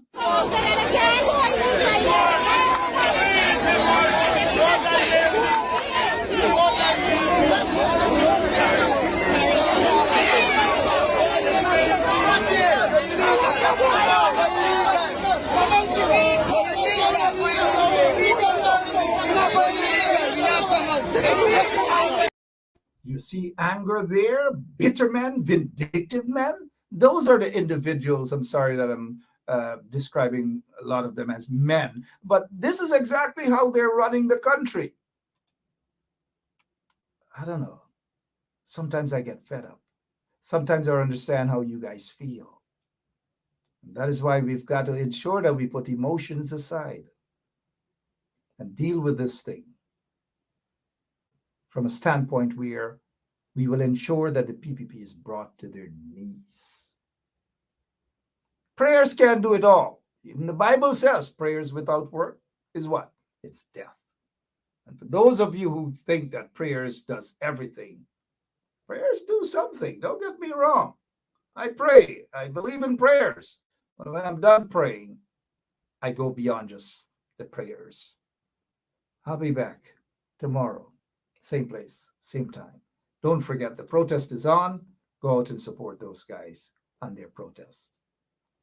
You see anger there, bitter men, vindictive men. Those are the individuals. I'm sorry that I'm describing a lot of them as men, but this is exactly how they're running the country. I don't know. Sometimes I get fed up. Sometimes I understand how you guys feel. And that is why we've got to ensure that we put emotions aside and deal with this thing from a standpoint where we will ensure that the PPP is brought to their knees. Prayers can't do it all. Even the Bible says prayers without work is what? It's death. And for those of you who think that prayers does everything, prayers do something. Don't get me wrong. I pray. I believe in prayers. But when I'm done praying, I go beyond just the prayers. I'll be back tomorrow. Same place, same time. Don't forget the protest is on. Go out and support those guys on their protest.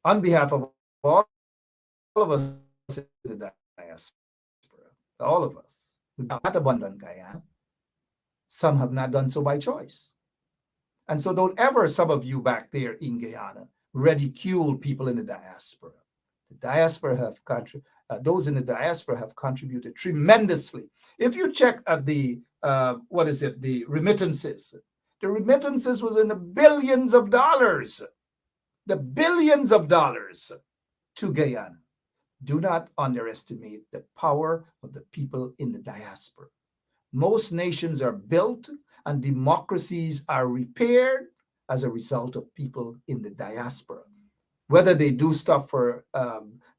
On behalf of all of us in the diaspora, all of us who have not abandoned Guyana, some have not done so by choice. And so don't ever, some of you back there in Guyana, ridicule people in the diaspora. The diaspora have those in the diaspora have contributed tremendously. If you check at the the remittances. The remittances was in the billions of dollars. The billions of dollars to Guyana. Do not underestimate the power of the people in the diaspora. Most nations are built and democracies are repaired as a result of people in the diaspora. Whether they do stuff for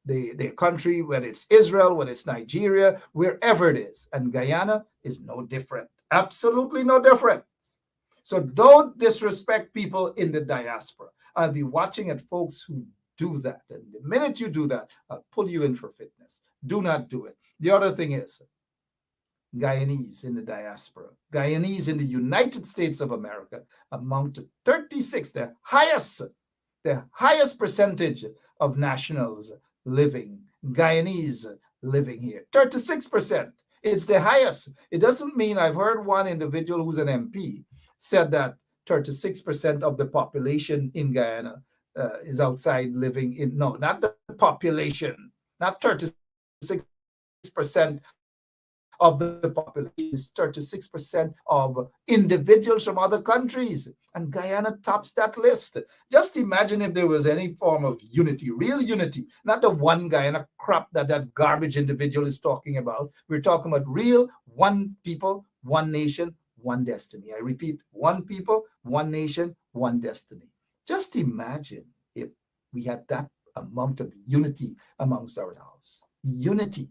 their country, whether it's Israel, whether it's Nigeria, wherever it is. And Guyana is no different. Absolutely no different. So don't disrespect people in the diaspora. I'll be watching at folks who do that. And the minute you do that, I'll pull you in for fitness. Do not do it. The other thing is, Guyanese in the diaspora, Guyanese in the United States of America amount to 36, the highest percentage of nationals living, Guyanese living here, 36%. It's the highest. It doesn't mean, I've heard one individual who's an MP said that 36% of the population in Guyana is outside living in, no, not the population, not 36% of the population, is 36% of individuals from other countries. And Guyana tops that list. Just imagine if there was any form of unity, real unity, not the one Guyana crap that garbage individual is talking about. We're talking about real one people, one nation, one destiny. I repeat, one people, one nation, one destiny. Just imagine if we had that amount of unity amongst ourselves. Unity.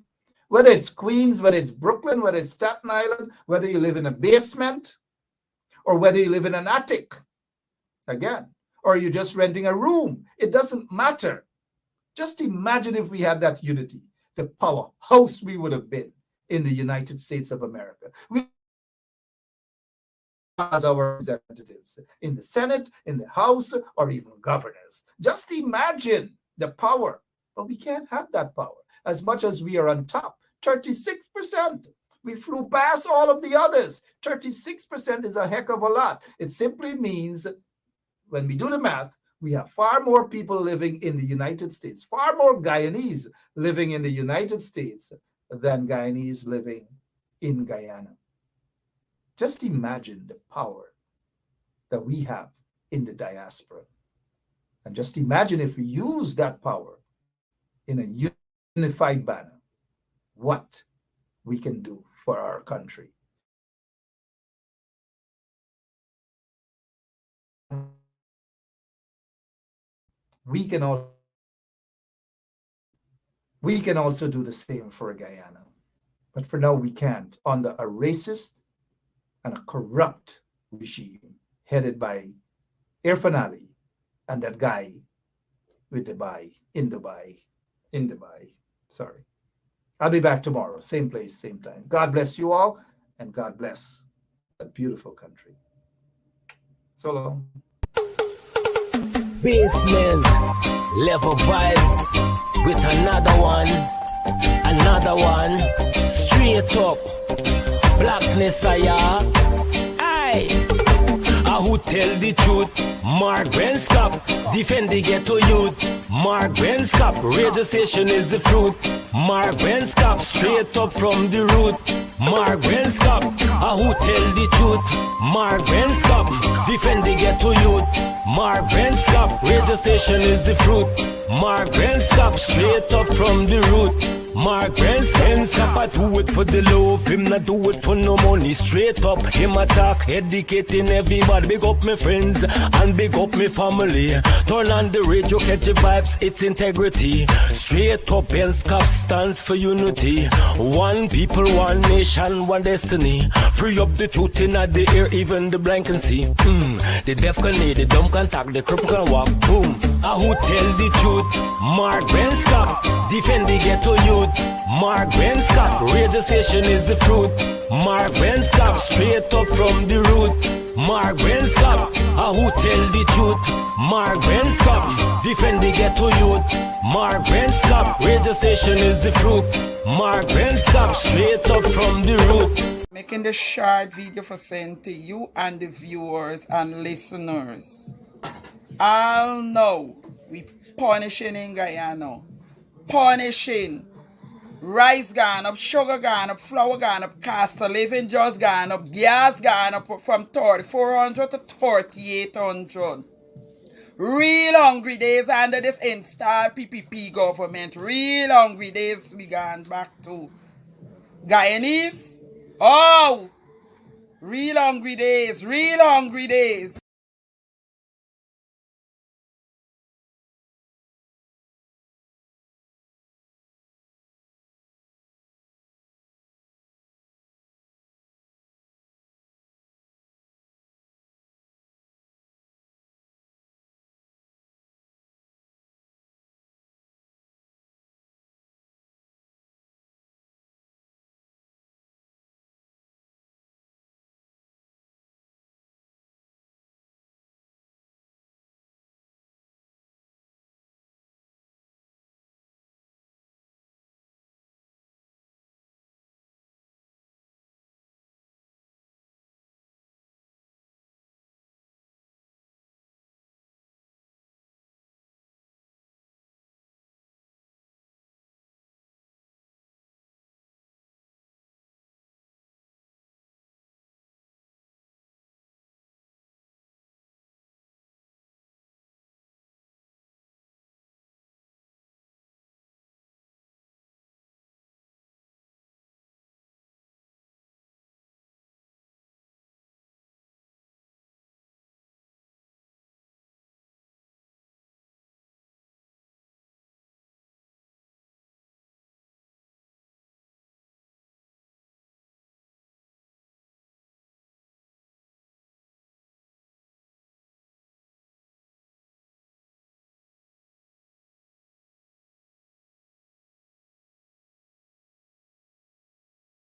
Whether it's Queens, whether it's Brooklyn, whether it's Staten Island, whether you live in a basement, or whether you live in an attic, again, or you're just renting a room, it doesn't matter. Just imagine if we had that unity, the powerhouse we would have been in the United States of America. We as our representatives in the Senate, in the House, or even governors. Just imagine the power, but we can't have that power. As much as we are on top, 36%. We flew past all of the others. 36% is a heck of a lot. It simply means, when we do the math, We have far more people living in the United States, far more Guyanese living in the United States than Guyanese living in Guyana. Just imagine the power that we have in the diaspora. And just imagine if we use that power in a unified manner, what we can do for our country. We can also do the same for Guyana. But for now, we can't, under a racist and a corrupt regime headed by Irfan Ali and that guy with Dubai, in Dubai. Sorry. I'll be back tomorrow, same place, same time. God bless you all, and God bless that beautiful country. So long. Basement level vibes with another one, straight up blackness. Aye, who tell the truth? Mark Benscop, defend the ghetto youth. Mark Benscop, radio station is the fruit. Mark Benscop, straight up from the root. Mark Benscop, who tell the truth? Mark Benscop, defend the ghetto youth. Mark Benscop, radio station is the fruit. Mark Benscop, straight up from the root. Mark Benscop, I do it for the love, him not do it for no money. Straight up, him attack, educating everybody. Big up my friends and big up my family. Turn on the radio, catch the vibes, it's integrity. Straight up, Benscop stands for unity. One people, one nation, one destiny. Free up the truth in the air, even the blind can see. The deaf can hear, the dumb can talk, the cripple can walk. Boom. Who tell the truth? Mark Benscop, defend the ghetto youth. Mark Benscop, radio station is the fruit. Mark Benscop, straight up from the root. Mark Benscop, who tell the truth? Mark Benscop, defend the ghetto youth. Mark Benscop, radio station is the fruit. Mark Benscop, straight up from the root. Making the short video for send to you and the viewers and listeners. I'll know we punishing in Guyana. Punishing. Rice gone up, sugar gone up, flour gone up, cost of living just gone up, gas gone up from 3,400 to 3,800. Real hungry days under this installed PPP government. Real hungry days we gone back to. Guyanese? Oh! Real hungry days, real hungry days.